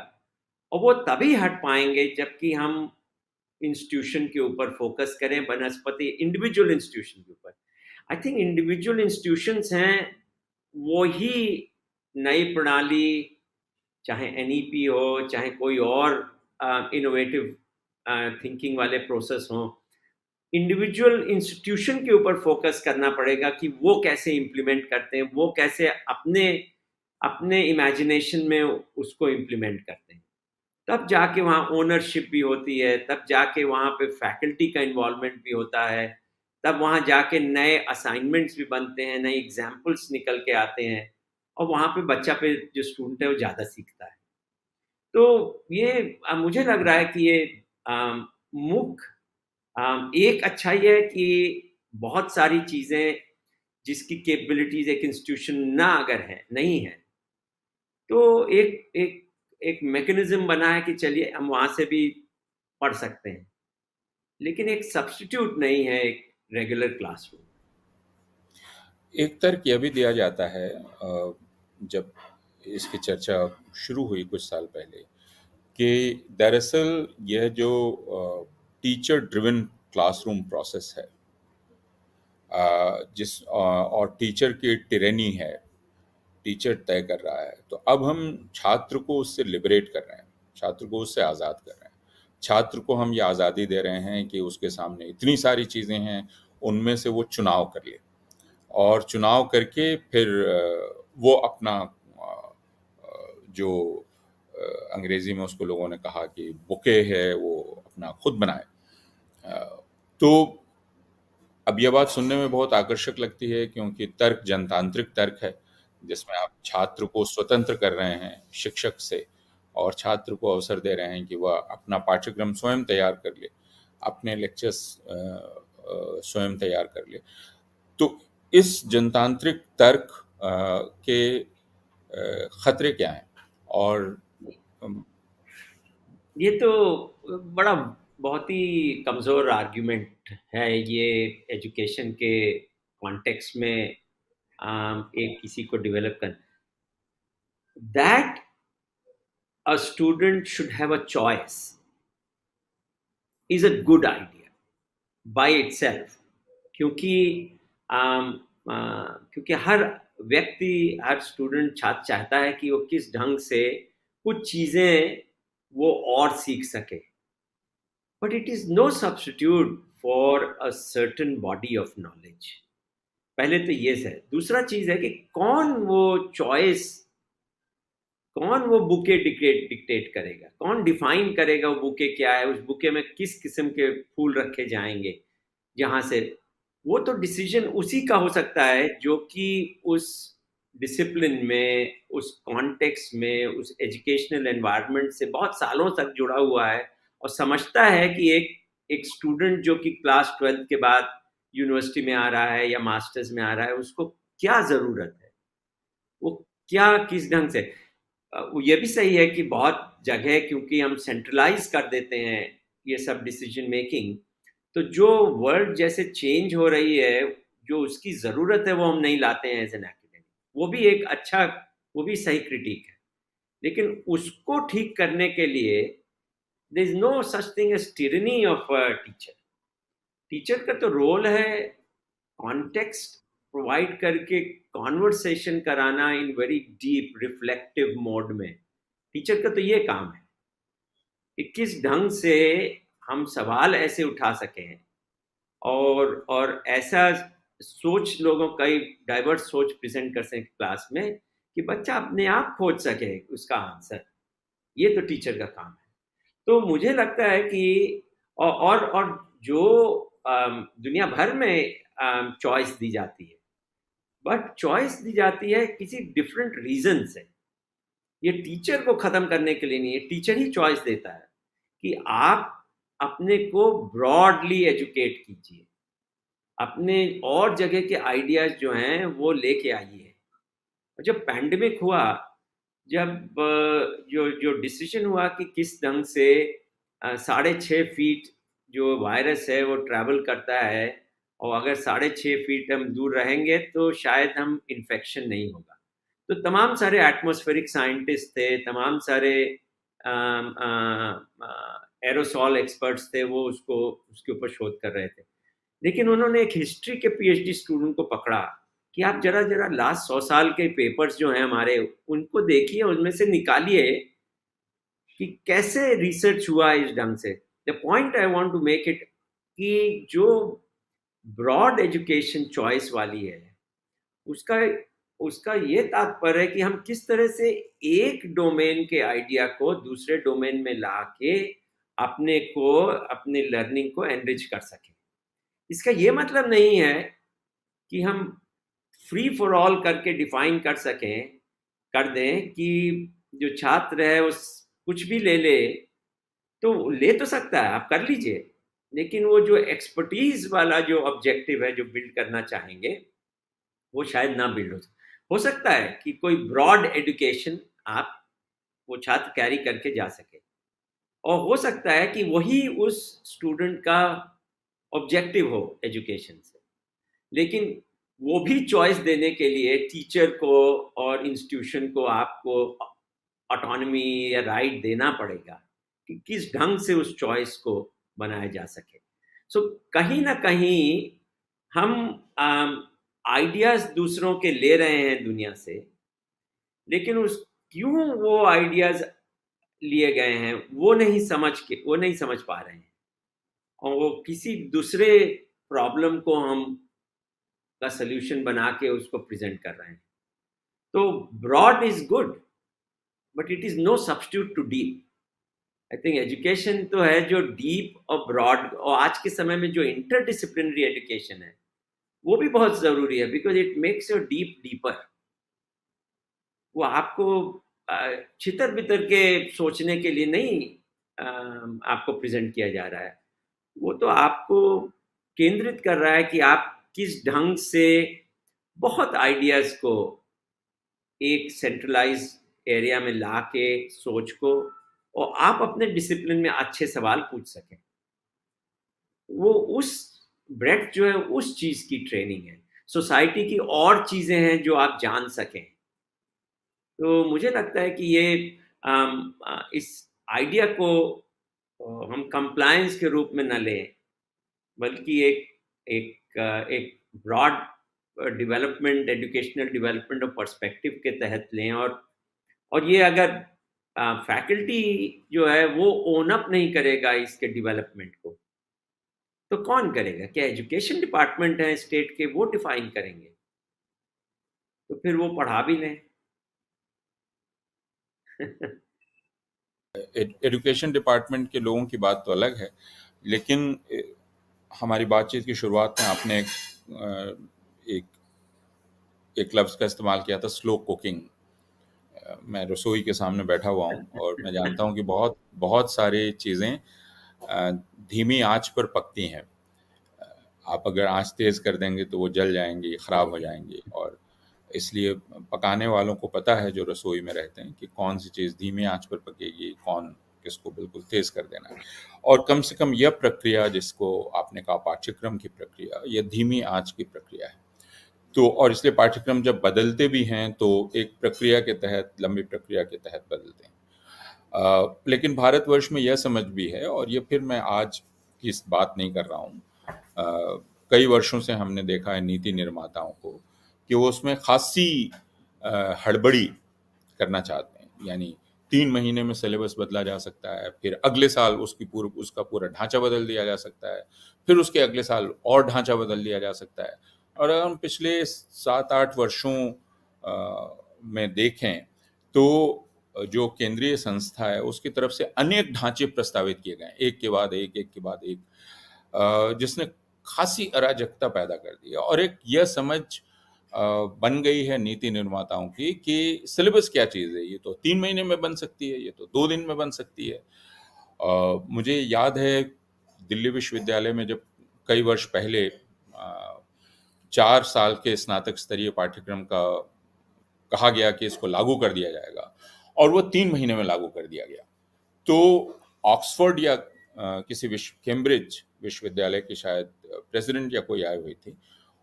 [SPEAKER 2] और वो तभी हट पाएंगे जबकि हम इंस्टीट्यूशन के ऊपर फोकस करें, बनस्पति इंडिविजुअल इंस्टीट्यूशन के ऊपर। आई थिंक इंडिविजुअल इंस्टीट्यूशंस हैं वो ही नई प्रणाली, चाहे एनईपी हो, चाहे कोई और इनोवेटिव थिंकिंग वाले प्रोसेस हों, इंडिविजुअल इंस्टीट्यूशन के ऊपर फोकस करना पड़ेगा कि वो कैसे इम्प्लीमेंट करते हैं, वो कैसे अपने अपने इमेजिनेशन में उसको इम्प्लीमेंट करते हैं। तब जाके वहाँ ओनरशिप भी होती है, तब जाके वहाँ पे फैकल्टी का इन्वॉल्वमेंट भी होता है, तब वहाँ जाके नए असाइनमेंट्स भी बनते हैं, नए एग्जाम्पल्स निकल के आते हैं और वहाँ पे बच्चा पे जो स्टूडेंट है वो ज़्यादा सीखता है। तो ये मुझे लग रहा है कि ये मुख एक अच्छा ये है कि बहुत सारी चीज़ें जिसकी कैपेबिलिटीज एक इंस्टीट्यूशन ना अगर है नहीं है, तो एक एक एक मैकेनिज्म बना है कि चलिए हम वहाँ से भी पढ़ सकते हैं, लेकिन एक सब्स्टिट्यूट नहीं है एक रेगुलर क्लासरूम।
[SPEAKER 1] एक तर्क यह भी दिया जाता है, जब इसकी चर्चा शुरू हुई कुछ साल पहले, कि दरअसल यह जो टीचर ड्रिवन क्लासरूम प्रोसेस है, और टीचर की टिरेनी है, टीचर तय कर रहा है, तो अब हम छात्र को उससे लिबरेट कर रहे हैं, छात्र को उससे आज़ाद कर रहे हैं। छात्र को हम ये आज़ादी दे रहे हैं कि उसके सामने इतनी सारी चीज़ें हैं, उनमें से वो चुनाव कर ले, और चुनाव करके फिर वो अपना जो अंग्रेजी में उसको लोगों ने कहा कि बुके है, वो अपना खुद बनाए। तो अब यह बात सुनने में बहुत आकर्षक लगती है, क्योंकि तर्क जनतांत्रिक तर्क है, जिसमें आप छात्र को स्वतंत्र कर रहे हैं शिक्षक से, और छात्र को अवसर दे रहे हैं कि वह अपना पाठ्यक्रम स्वयं तैयार कर ले, अपने लेक्चर्स स्वयं तैयार कर ले। तो इस जनतांत्रिक तर्क के खतरे क्या हैं? और
[SPEAKER 2] ये तो बड़ा बहुत ही कमज़ोर आर्ग्यूमेंट है ये एजुकेशन के कॉन्टेक्स्ट में एक किसी को डेवलप कर that a student should have a choice is a good idea by itself क्योंकि आम, क्योंकि हर व्यक्ति हर स्टूडेंट छात्र चाहता है कि वो किस ढंग से कुछ चीज़ें वो और सीख सके but it is no substitute for a certain body of knowledge पहले तो ये है दूसरा चीज़ है कि कौन वो बुके डिक्टेट करेगा कौन डिफाइन करेगा वो बुके क्या है उस बुके में किस किस्म के फूल रखे जाएंगे जहाँ से वो तो डिसीजन उसी का हो सकता है जो कि उस डिसिप्लिन में उस कॉन्टेक्स्ट में उस एजुकेशनल एनवायरनमेंट से बहुत सालों तक जुड़ा हुआ है और समझता है कि एक स्टूडेंट जो कि क्लास 12th के बाद यूनिवर्सिटी में आ रहा है या मास्टर्स में आ रहा है उसको क्या ज़रूरत है वो क्या किस ढंग से वो ये भी सही है कि बहुत जगह क्योंकि हम सेंट्रलाइज कर देते हैं ये सब डिसीजन मेकिंग तो जो वर्ल्ड जैसे चेंज हो रही है जो उसकी ज़रूरत है वो हम नहीं लाते हैं एज एन एकेडमिक वो भी एक अच्छा वो भी सही क्रिटिक है लेकिन उसको ठीक करने के लिए there is no such thing as tyranny of a teacher teacher का तो रोल है कॉन्टेक्स्ट प्रोवाइड करके कॉन्वर्सेशन कराना in very deep reflective mode में टीचर का तो ये काम है कि किस ढंग से हम सवाल ऐसे उठा सकें और ऐसा सोच लोगों का डाइवर्स सोच प्रेजेंट कर सकें क्लास में कि बच्चा अपने आप खोज सके उसका आंसर ये तो टीचर का काम है तो मुझे लगता है कि और जो दुनिया भर में चॉइस दी जाती है बट चॉइस दी जाती है किसी डिफरेंट रीजन से ये टीचर को ख़त्म करने के लिए नहीं है टीचर ही चॉइस देता है कि आप अपने को ब्रॉडली एजुकेट कीजिए अपने और जगह के आइडियाज़ जो हैं वो लेके आइए जब पैंडमिक हुआ जब जो जो डिसीजन हुआ कि किस ढंग से 6.5 फीट जो वायरस है वो ट्रैवल करता है और अगर 6.5 फीट हम दूर रहेंगे तो शायद हम इन्फेक्शन नहीं होगा तो तमाम सारे एटमॉस्फेरिक साइंटिस्ट थे तमाम सारे एरोसॉल एक्सपर्ट्स थे वो उसको उसके ऊपर शोध कर रहे थे लेकिन उन्होंने एक हिस्ट्री के पीएचडी स्टूडेंट को पकड़ा कि आप जरा जरा लास्ट 100 साल के पेपर्स जो हैं हमारे उनको देखिए उनमें से निकालिए कि कैसे रिसर्च हुआ इस ढंग से the point I want to make it कि जो ब्रॉड एजुकेशन चॉइस वाली है उसका उसका ये तात्पर्य है कि हम किस तरह से एक डोमेन के आइडिया को दूसरे डोमेन में ला के अपने को अपने लर्निंग को एनरिच कर सकें इसका ये मतलब नहीं है कि हम फ्री फॉर ऑल करके डिफाइन कर सकें कर दें कि जो छात्र है उस कुछ भी ले ले तो ले तो सकता है आप कर लीजिए लेकिन वो जो एक्सपर्टीज वाला जो ऑब्जेक्टिव है जो बिल्ड करना चाहेंगे वो शायद ना बिल्ड हो सकता है कि कोई ब्रॉड एजुकेशन आप वो छात्र कैरी करके जा सके और हो सकता है कि वही उस स्टूडेंट का ऑब्जेक्टिव हो एजुकेशन से लेकिन वो भी चॉइस देने के लिए टीचर को और इंस्टीट्यूशन को आपको ऑटोनॉमी या राइट देना पड़ेगा कि किस ढंग से उस चॉइस को बनाया जा सके सो कहीं ना कहीं हम आइडियाज़ दूसरों के ले रहे हैं दुनिया से लेकिन उस क्यों वो आइडियाज़ लिए गए हैं वो नहीं समझ पा रहे हैं और वो किसी दूसरे प्रॉब्लम को हम का सल्यूशन बना के उसको प्रेजेंट कर रहे हैं तो broad is good but it is no substitute to deep I think education तो है जो डीप और ब्रॉड और आज के समय में जो इंटरडिसिप्लिनरी एजुकेशन है वो भी बहुत ज़रूरी है because it makes your deep deeper वो आपको छितर बितर के सोचने के लिए नहीं आपको प्रेजेंट किया जा रहा है वो तो आपको केंद्रित कर रहा है कि आप किस ढंग से बहुत आइडियाज़ को एक सेंट्रलाइज एरिया में ला के सोच को और आप अपने डिसिप्लिन में अच्छे सवाल पूछ सकें वो उस ब्रेड्थ जो है उस चीज़ की ट्रेनिंग है। सोसाइटी की और चीज़ें हैं जो आप जान सकें। तो मुझे लगता है कि ये इस आइडिया को हम कंप्लायंस के रूप में न लें, बल्कि एक ब्रॉड डेवलपमेंट, एजुकेशनल डेवलपमेंट और पर्सपेक्टिव के तहत लें। और ये अगर फैकल्टी जो है वो ओन अप नहीं करेगा इसके डेवलपमेंट को, तो कौन करेगा? क्या एजुकेशन डिपार्टमेंट है स्टेट के, वो डिफाइन करेंगे? तो फिर वो पढ़ा भी लें।
[SPEAKER 1] एजुकेशन डिपार्टमेंट के लोगों की बात तो अलग है, लेकिन हमारी बातचीत की शुरुआत में आपने एक एक लफ्ज़ का इस्तेमाल किया था, स्लो कुकिंग। मैं रसोई के सामने बैठा हुआ हूँ और मैं जानता हूँ कि बहुत बहुत सारी चीज़ें धीमी आंच पर पकती हैं। आप अगर आंच तेज़ कर देंगे तो वो जल जाएंगी, ख़राब हो जाएंगी। और इसलिए पकाने वालों को पता है, जो रसोई में रहते हैं, कि कौन सी चीज़ धीमी आंच पर पकेगी, कौन किसको बिल्कुल तेज़ कर देना है। और कम से कम यह प्रक्रिया, जिसको आपने कहा पाठ्यक्रम की प्रक्रिया, यह धीमी आंच की प्रक्रिया है। तो और इसलिए पाठ्यक्रम जब बदलते भी हैं तो एक प्रक्रिया के तहत, लंबी प्रक्रिया के तहत बदलते हैं। लेकिन भारतवर्ष में यह समझ भी है, और ये फिर मैं आज की इस बात नहीं कर रहा हूँ। कई वर्षों से हमने देखा है नीति निर्माताओं को कि वो उसमें खासी हड़बड़ी करना चाहते हैं। यानी 3 महीने में सिलेबस बदला जा सकता है, फिर अगले साल उसका पूरा ढांचा बदल दिया जा सकता है, फिर उसके अगले साल और ढांचा बदल दिया जा सकता है। और अगर हम पिछले 7-8 वर्षों में देखें तो जो केंद्रीय संस्था है उसकी तरफ से अनेक ढांचे प्रस्तावित किए गए, एक के बाद एक, एक के बाद एक, जिसने खासी अराजकता पैदा कर दी है। और एक यह समझ बन गई है नीति निर्माताओं की कि सिलेबस क्या चीज़ है, ये तो 3 महीने में बन सकती है, ये तो 2 दिन में बन सकती है। मुझे याद है दिल्ली विश्वविद्यालय में जब कई वर्ष पहले 4 साल के स्नातक स्तरीय पाठ्यक्रम का कहा गया कि इसको लागू कर दिया जाएगा, और वो 3 महीने में लागू कर दिया गया। तो ऑक्सफोर्ड या किसी कैम्ब्रिज विश्वविद्यालय की शायद प्रेसिडेंट या कोई आई हुई थी,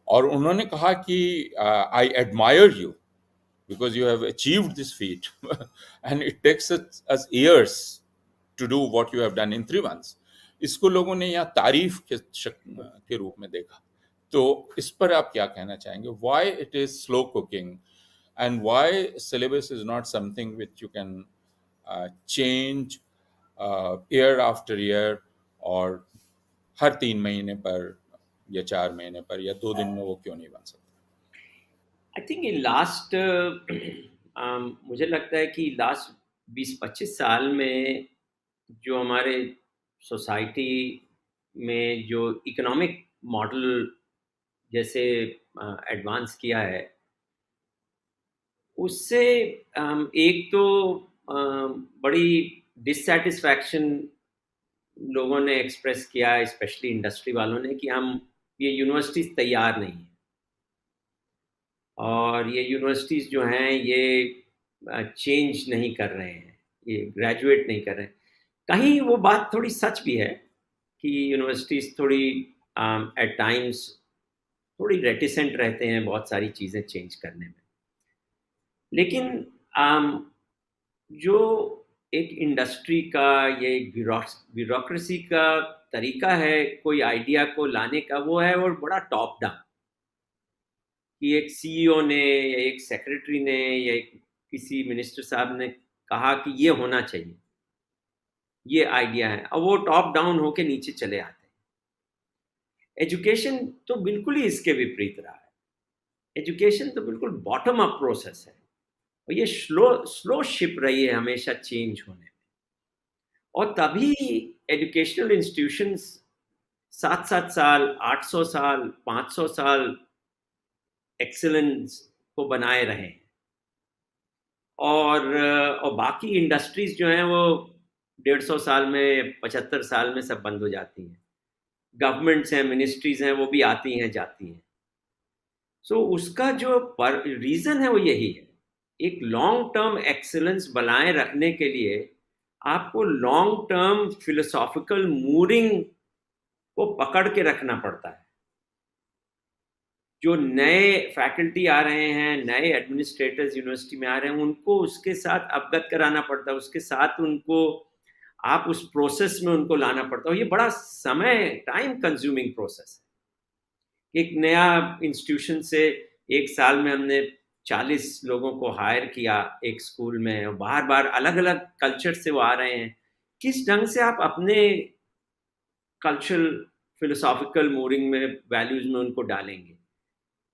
[SPEAKER 1] और उन्होंने कहा कि I admire you because you have achieved this feat and it takes us years to do what you have done in 3 months। इसको लोगों ने यहाँ तारीफ के रूप में देखा। तो इस पर आप क्या कहना चाहेंगे? Why it is slow cooking, and why syllabus is not something which you can change year after year, और हर 3 महीने पर या 4 महीने पर या 2 दिन में वो क्यों नहीं बन सकता?
[SPEAKER 2] आई थिंक इन लास्ट मुझे लगता है कि लास्ट 20-25 साल में जो हमारे सोसाइटी में जो इकोनॉमिक मॉडल जैसे एडवांस किया है, उससे एक तो बड़ी डिससेटिस्फैक्शन लोगों ने एक्सप्रेस किया है, स्पेशली इंडस्ट्री वालों ने, कि हम ये यूनिवर्सिटीज़ तैयार नहीं हैं, और ये यूनिवर्सिटीज़ जो हैं ये चेंज नहीं कर रहे हैं, ये ग्रेजुएट नहीं कर रहे हैं। कहीं वो बात थोड़ी सच भी है कि यूनिवर्सिटीज़ थोड़ी एट टाइम्स थोड़ी रेटिसेंट रहते हैं बहुत सारी चीज़ें चेंज करने में। लेकिन जो एक इंडस्ट्री का, ये एक ब्यूरोक्रेसी का तरीका है कोई आइडिया को लाने का, वो है और बड़ा टॉप डाउन, कि एक सीईओ ने या एक सेक्रेटरी ने या एक किसी मिनिस्टर साहब ने कहा कि ये होना चाहिए, ये आइडिया है, और वो टॉप डाउन होके नीचे चले आते हैं। एजुकेशन तो बिल्कुल ही इसके विपरीत रहा है। एजुकेशन तो बिल्कुल बॉटम अप प्रोसेस है, और ये स्लो शिप रही है हमेशा चेंज होने में। और तभी एजुकेशनल इंस्टीट्यूशंस 7-7 साल, 800 साल, 500 साल एक्सीलेंस को बनाए रहे। और बाकी इंडस्ट्रीज जो हैं वो 150 साल में, 75 साल में सब बंद हो जाती हैं। गवर्नमेंट्स हैं, मिनिस्ट्रीज हैं, वो भी आती हैं जाती हैं। सो उसका जो रीज़न है वो यही है। एक लॉन्ग टर्म एक्सीलेंस बनाए रखने के लिए आपको लॉन्ग टर्म फिलोसॉफिकल मूडिंग को पकड़ के रखना पड़ता है। जो नए फैकल्टी आ रहे हैं, नए एडमिनिस्ट्रेटर्स यूनिवर्सिटी में आ रहे हैं, उनको उसके साथ अवगत कराना पड़ता है, उसके साथ उनको आप उस प्रोसेस में उनको लाना पड़ता है। ये बड़ा समय टाइम कंज्यूमिंग प्रोसेस है। एक नया इंस्टीट्यूशन से एक साल में हमने 40 लोगों को हायर किया एक स्कूल में, और बार बार अलग अलग कल्चर से वो आ रहे हैं। किस ढंग से आप अपने कल्चरल फिलोसॉफिकल मूडिंग में, वैल्यूज में उनको डालेंगे,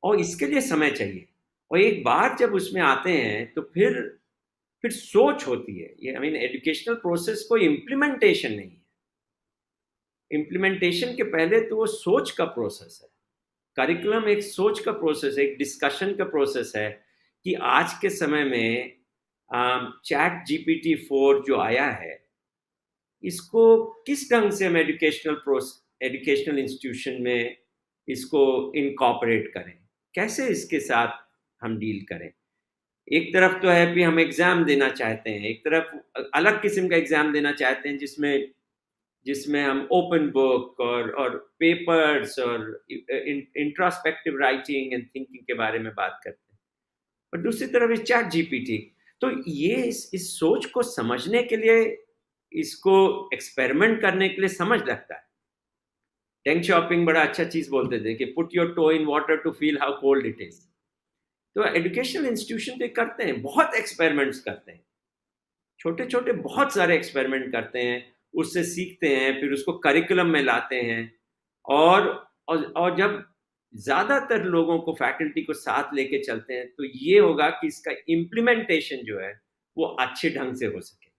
[SPEAKER 2] और इसके लिए समय चाहिए। और एक बार जब उसमें आते हैं तो फिर सोच होती है। ये आई मीन एजुकेशनल प्रोसेस कोई इम्प्लीमेंटेशन नहीं है। इम्प्लीमेंटेशन के पहले तो वो सोच का प्रोसेस है। करिकुलम एक सोच का प्रोसेस है, एक डिस्कशन का प्रोसेस है कि आज के समय में चैट GPT-4 जो आया है, इसको किस ढंग से हम एजुकेशनल इंस्टीट्यूशन में इसको इनकॉर्पोरेट करें, कैसे इसके साथ हम डील करें। एक तरफ तो है कि हम एग्जाम देना चाहते हैं, एक तरफ अलग किस्म का एग्जाम देना चाहते हैं जिसमें जिसमें हम ओपन बुक और पेपर्स और इंट्रोस्पेक्टिव राइटिंग एंड थिंकिंग के बारे में बात करते हैं। और दूसरी तरफ इस चैट जीपीटी, तो ये इस सोच को समझने के लिए, इसको एक्सपेरिमेंट करने के लिए समझ लगता है। टेंग शॉपिंग बड़ा अच्छा चीज बोलते थे कि put your toe in water to feel how cold it is. तो एजुकेशनल इंस्टीट्यूशन तो करते हैं, बहुत एक्सपेरिमेंट्स करते हैं, छोटे छोटे बहुत सारे एक्सपेरिमेंट करते हैं, उससे सीखते हैं, फिर उसको करिकुलम में लाते हैं। और और जब ज़्यादातर लोगों को, फैकल्टी को साथ लेके चलते हैं, तो ये होगा कि इसका इम्प्लीमेंटेशन जो है वो अच्छे ढंग से हो सके।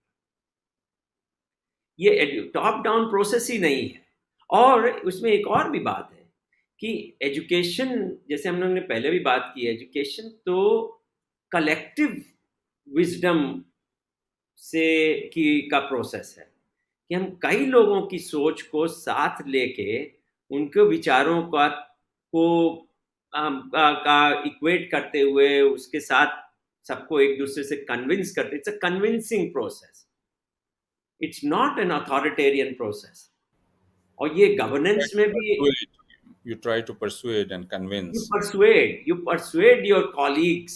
[SPEAKER 2] ये टॉप डाउन प्रोसेस ही नहीं है। और उसमें एक और भी बात है कि एजुकेशन, जैसे हम लोगों ने पहले भी बात की, एजुकेशन तो कलेक्टिव विजडम से का प्रोसेस है कि हम कई लोगों की सोच को साथ लेके उनके विचारों का इक्वेट करते हुए उसके साथ सबको एक दूसरे से कन्विंस करते। It's a convincing process, it's not an authoritarian process. और ये गवर्नेंस में भी
[SPEAKER 1] You try to persuade and convince.
[SPEAKER 2] you persuade your colleagues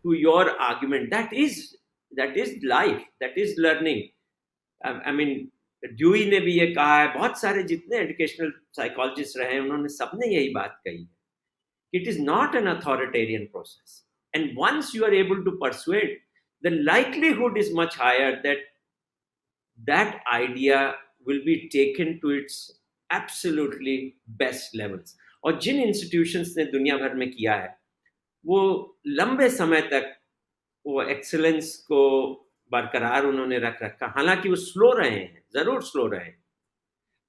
[SPEAKER 2] to your argument. That is life, that is learning. I mean, Dewey ने भी ये कहा है, बहुत सारे जितने एजुकेशनल साइकोलॉजिस्ट रहे हैं उन्होंने सबने यही बात कही है। It is not an authoritarian process, and once you are able to persuade, the likelihood is much higher that that idea will be taken to its absolutely best levels. और जिन institutions ने दुनिया भर में किया है, वो लंबे समय तक वो एक्सेलेंस को बरकरार उन्होंने रख रखा। हालांकि वो स्लो रहे हैं, जरूर स्लो रहे हैं।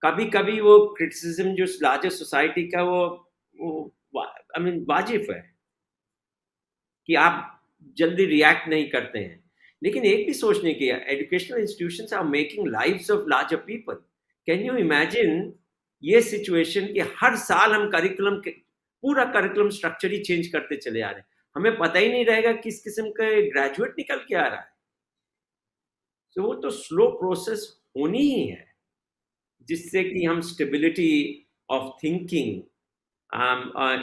[SPEAKER 2] कभी कभी वो क्रिटिसिज्म जो लार्जर सोसाइटी का वो आई मीन वाजिब है कि आप जल्दी रिएक्ट नहीं करते हैं, लेकिन एक भी सोचने की, educational institutions are making lives of larger people. Can you imagine ये सिचुएशन कि हर साल हम पूरा करिकुलम स्ट्रक्चर ही चेंज करते चले आ रहे हैं, हमें पता ही नहीं रहेगा किस किस्म का ग्रेजुएट निकल के आ रहा है। तो वो तो स्लो प्रोसेस होनी ही है, जिससे कि हम stability of thinking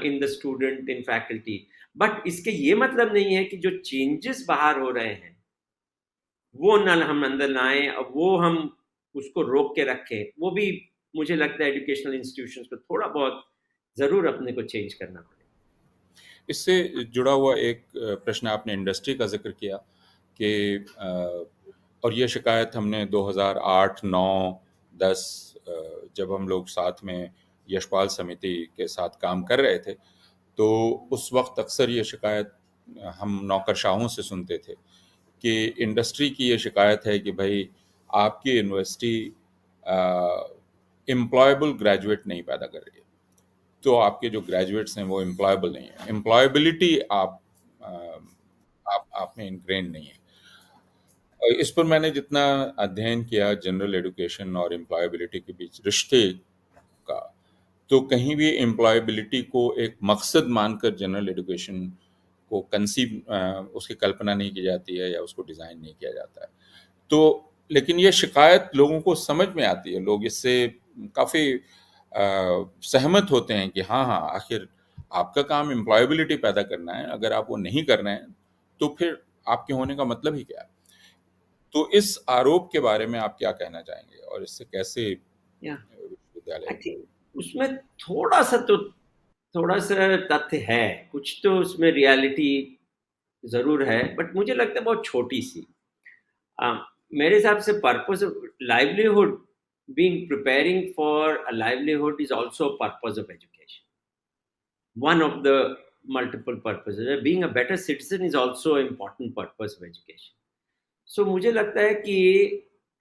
[SPEAKER 2] in the student, in faculty. But इसके ये मतलब नहीं है कि जो चेंजेस बाहर हो रहे हैं वो न हम अंदर लाएं, और वो हम उसको रोक के रखें। वो भी मुझे लगता है एजुकेशनल इंस्टीट्यूशंस को थोड़ा बहुत ज़रूर अपने को चेंज करना पड़ेगा।
[SPEAKER 1] इससे जुड़ा हुआ एक प्रश्न, आपने इंडस्ट्री का जिक्र किया कि और ये शिकायत हमने 2008, 9, 10 जब हम लोग साथ में यशपाल समिति के साथ काम कर रहे थे, तो उस वक्त अक्सर ये शिकायत हम नौकरशाहों से सुनते थे कि इंडस्ट्री की ये शिकायत है कि भाई आपकी यूनिवर्सिटी एम्प्लॉयबल ग्रेजुएट नहीं पैदा कर रही है, तो आपके जो ग्रेजुएट्स हैं वो एम्प्लॉयबल नहीं है, एम्प्लॉयबिलिटी आप में इनग्रेन नहीं है। इस पर मैंने जितना अध्ययन किया जनरल एजुकेशन और एम्प्लॉयबिलिटी के बीच रिश्ते का, तो कहीं भी एम्प्लॉयबिलिटी को एक मकसद मानकर जनरल एजुकेशन को उसकी कल्पना नहीं की जाती है या उसको डिज़ाइन नहीं किया जाता है। तो लेकिन ये शिकायत लोगों को समझ में आती है, लोग इससे काफ़ी सहमत होते हैं कि हाँ, हाँ, आखिर आपका काम एम्प्लॉयबिलिटी पैदा करना है, अगर आप वो नहीं कर रहे हैं, तो फिर आपके होने का मतलब ही क्या है? तो इस आरोप के बारे में आप क्या कहना चाहेंगे और इससे कैसे
[SPEAKER 2] या
[SPEAKER 1] विश्वविद्यालय
[SPEAKER 2] आई थिंक उसमें थोड़ा सा तथ्य है, कुछ तो उसमें रियलिटी जरूर है, बट मुझे लगता है बहुत छोटी सी। मेरे हिसाब से purpose of livelihood, being preparing for a livelihood is also a purpose of education, one of the multiple purposes. Being a better citizen is also an important purpose of education. So मुझे लगता है कि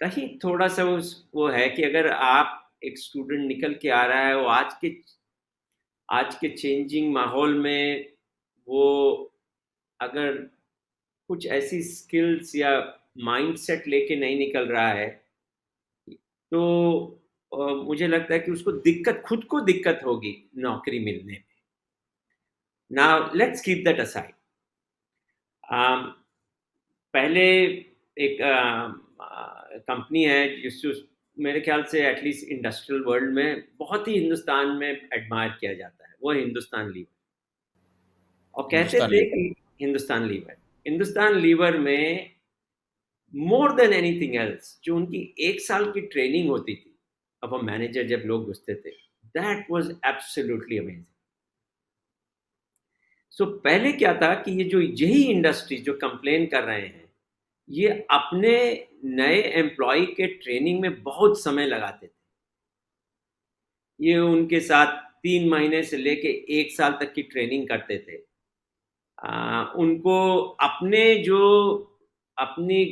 [SPEAKER 2] कहीं थोड़ा सा वो है कि अगर आप एक स्टूडेंट निकल के आ रहा है, वो आज के चेंजिंग माहौल में वो अगर कुछ ऐसी स्किल्स या माइंडसेट लेके नहीं निकल रहा है, तो मुझे लगता है कि उसको खुद को दिक्कत होगी नौकरी मिलने में। Now let's keep that aside. पहले एक कंपनी है जिसको मेरे ख्याल से एटलीस्ट इंडस्ट्रियल वर्ल्ड में बहुत ही हिंदुस्तान में एडमायर किया जाता है, वो हिंदुस्तान लीवर। और कहते
[SPEAKER 1] हिंदुस्तान
[SPEAKER 2] थे
[SPEAKER 1] लीवर?
[SPEAKER 2] कि हिंदुस्तान लीवर में मोर देन एनीथिंग एल्स, जो उनकी 1 साल की ट्रेनिंग होती थी अब हम मैनेजर जब लोग घुसते थे, दैट वाज एब्सोल्युटली अमेजिंग। सो पहले क्या था कि ये जो यही इंडस्ट्री जो कंप्लेन कर रहे हैं, ये अपने नए एम्प्लॉय के ट्रेनिंग में बहुत समय लगाते थे। ये उनके साथ 3 महीने से लेके 1 साल तक की ट्रेनिंग करते थे। उनको अपनी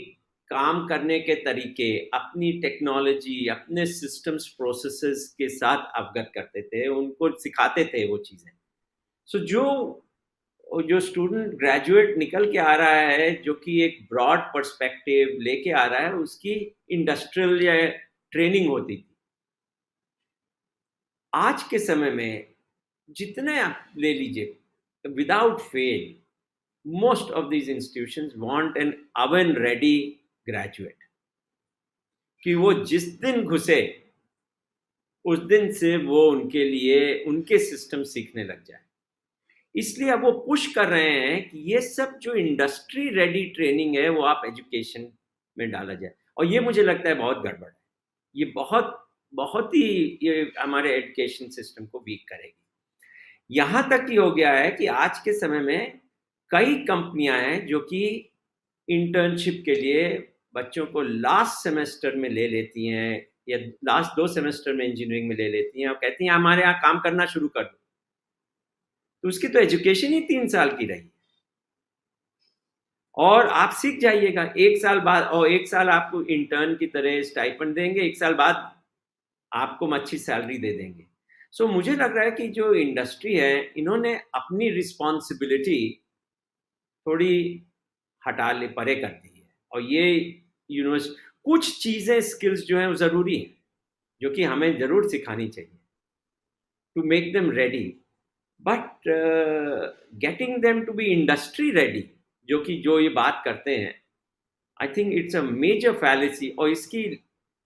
[SPEAKER 2] काम करने के तरीके, अपनी टेक्नोलॉजी, अपने सिस्टम्स प्रोसेसेस के साथ अवगत करते थे, उनको सिखाते थे वो चीज़ें। सो जो स्टूडेंट ग्रेजुएट निकल के आ रहा है, जो कि एक ब्रॉड पर्सपेक्टिव लेके आ रहा है, उसकी इंडस्ट्रियल या ट्रेनिंग होती थी। आज के समय में जितने आप ले लीजिए, without fail most of these institutions want an oven ready graduate, कि वो जिस दिन घुसे उस दिन से वो उनके लिए उनके सिस्टम सीखने लग जाए। इसलिए अब वो पुश कर रहे हैं कि ये सब जो इंडस्ट्री रेडी ट्रेनिंग है वो आप एजुकेशन में डाला जाए, और ये मुझे लगता है बहुत गड़बड़ है। ये बहुत बहुत ही ये हमारे एजुकेशन सिस्टम को वीक करेगी। यहाँ तक ही हो गया है कि आज के समय में कई कंपनियां हैं जो कि इंटर्नशिप के लिए बच्चों को लास्ट सेमेस्टर में ले लेती हैं या लास्ट 2 सेमेस्टर में इंजीनियरिंग में ले लेती हैं और कहती हैं हमारे यहाँ काम करना शुरू कर दो। तो उसकी तो एजुकेशन ही 3 साल की रही, और आप सीख जाइएगा 1 साल बाद, और 1 साल आपको इंटर्न की तरह स्टाइपेंड देंगे, 1 साल बाद आपको अच्छी सैलरी दे देंगे। सो मुझे लग रहा है कि जो इंडस्ट्री है, इन्होंने अपनी रिस्पॉन्सिबिलिटी थोड़ी परे कर दी है, और ये यूनिवर्सिटी कुछ चीज़ें स्किल्स जो हैं वो ज़रूरी हैं, जो कि हमें ज़रूर सिखानी चाहिए to make them ready, but getting them to be industry ready, जो ये बात करते हैं, I think it's a major fallacy. और इसकी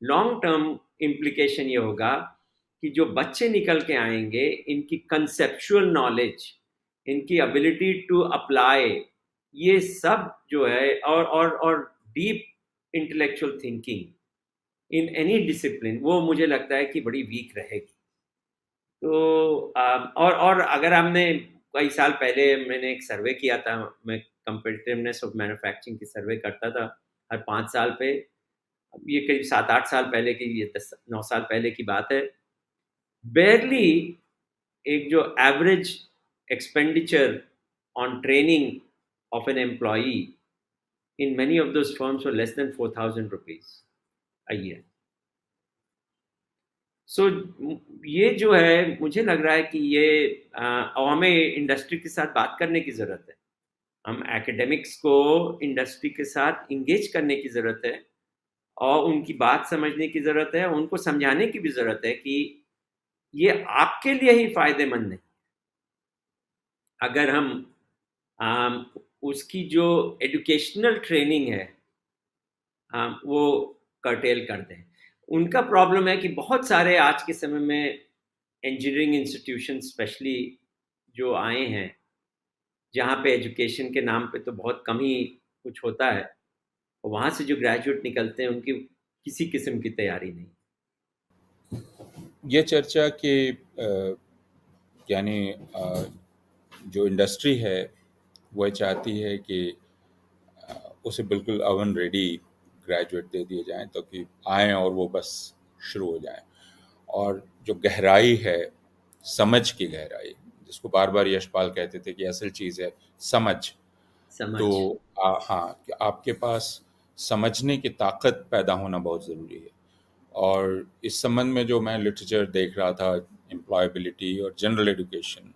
[SPEAKER 2] लॉन्ग टर्म इम्प्लीकेशन ये होगा कि जो बच्चे निकल के आएंगे, इनकी कंसेप्चुअल नॉलेज, इनकी एबिलिटी टू अप्लाई, ये सब जो है, और deep intellectual thinking in any discipline, वो मुझे लगता है कि बड़ी वीक रहेगी। तो और अगर हमने कई साल पहले मैंने एक सर्वे किया था, मैं कंपिटिटिवनेस ऑफ मैन्युफैक्चरिंग की सर्वे करता था हर 5 साल पे। अब ये करीब 7-8 साल पहले की, ये 10-9 साल पहले की बात है। बेयरली एक जो average expenditure on training of an employee in many of those firms were less than 4,000 rupees a year. So ये जो है, मुझे लग रहा है कि ये और हमें इंडस्ट्री के साथ बात करने की ज़रूरत है। हम एकेडमिक्स को इंडस्ट्री के साथ इंगेज करने की ज़रूरत है, और उनकी बात समझने की ज़रूरत है, उनको समझाने की भी ज़रूरत है कि ये आपके लिए ही फ़ायदेमंद नहीं। अगर हम उसकी जो एजुकेशनल ट्रेनिंग है वो कर्टेल कर दें। उनका प्रॉब्लम है कि बहुत सारे आज के समय में इंजीनियरिंग इंस्टीट्यूशन स्पेशली जो आए हैं, जहाँ पे एजुकेशन के नाम पे तो बहुत कम ही कुछ होता है, और वहाँ से जो ग्रेजुएट निकलते हैं उनकी किसी किस्म की तैयारी नहीं।
[SPEAKER 1] ये चर्चा कि यानी जो इंडस्ट्री है वह चाहती है कि उसे बिल्कुल अवन रेडी ग्रेजुएट दे दिए जाएं ताकि आएँ और वो बस शुरू हो जाएं। और जो गहराई है, समझ की गहराई, जिसको बार बार यशपाल कहते थे कि असल चीज़ है समझ। तो
[SPEAKER 2] समझ।
[SPEAKER 1] हाँ, कि आपके पास समझने की ताकत पैदा होना बहुत ज़रूरी है। और इस संबंध में जो मैं लिटरेचर देख रहा था, एम्प्लॉयबिलिटी और जनरल एजुकेशन,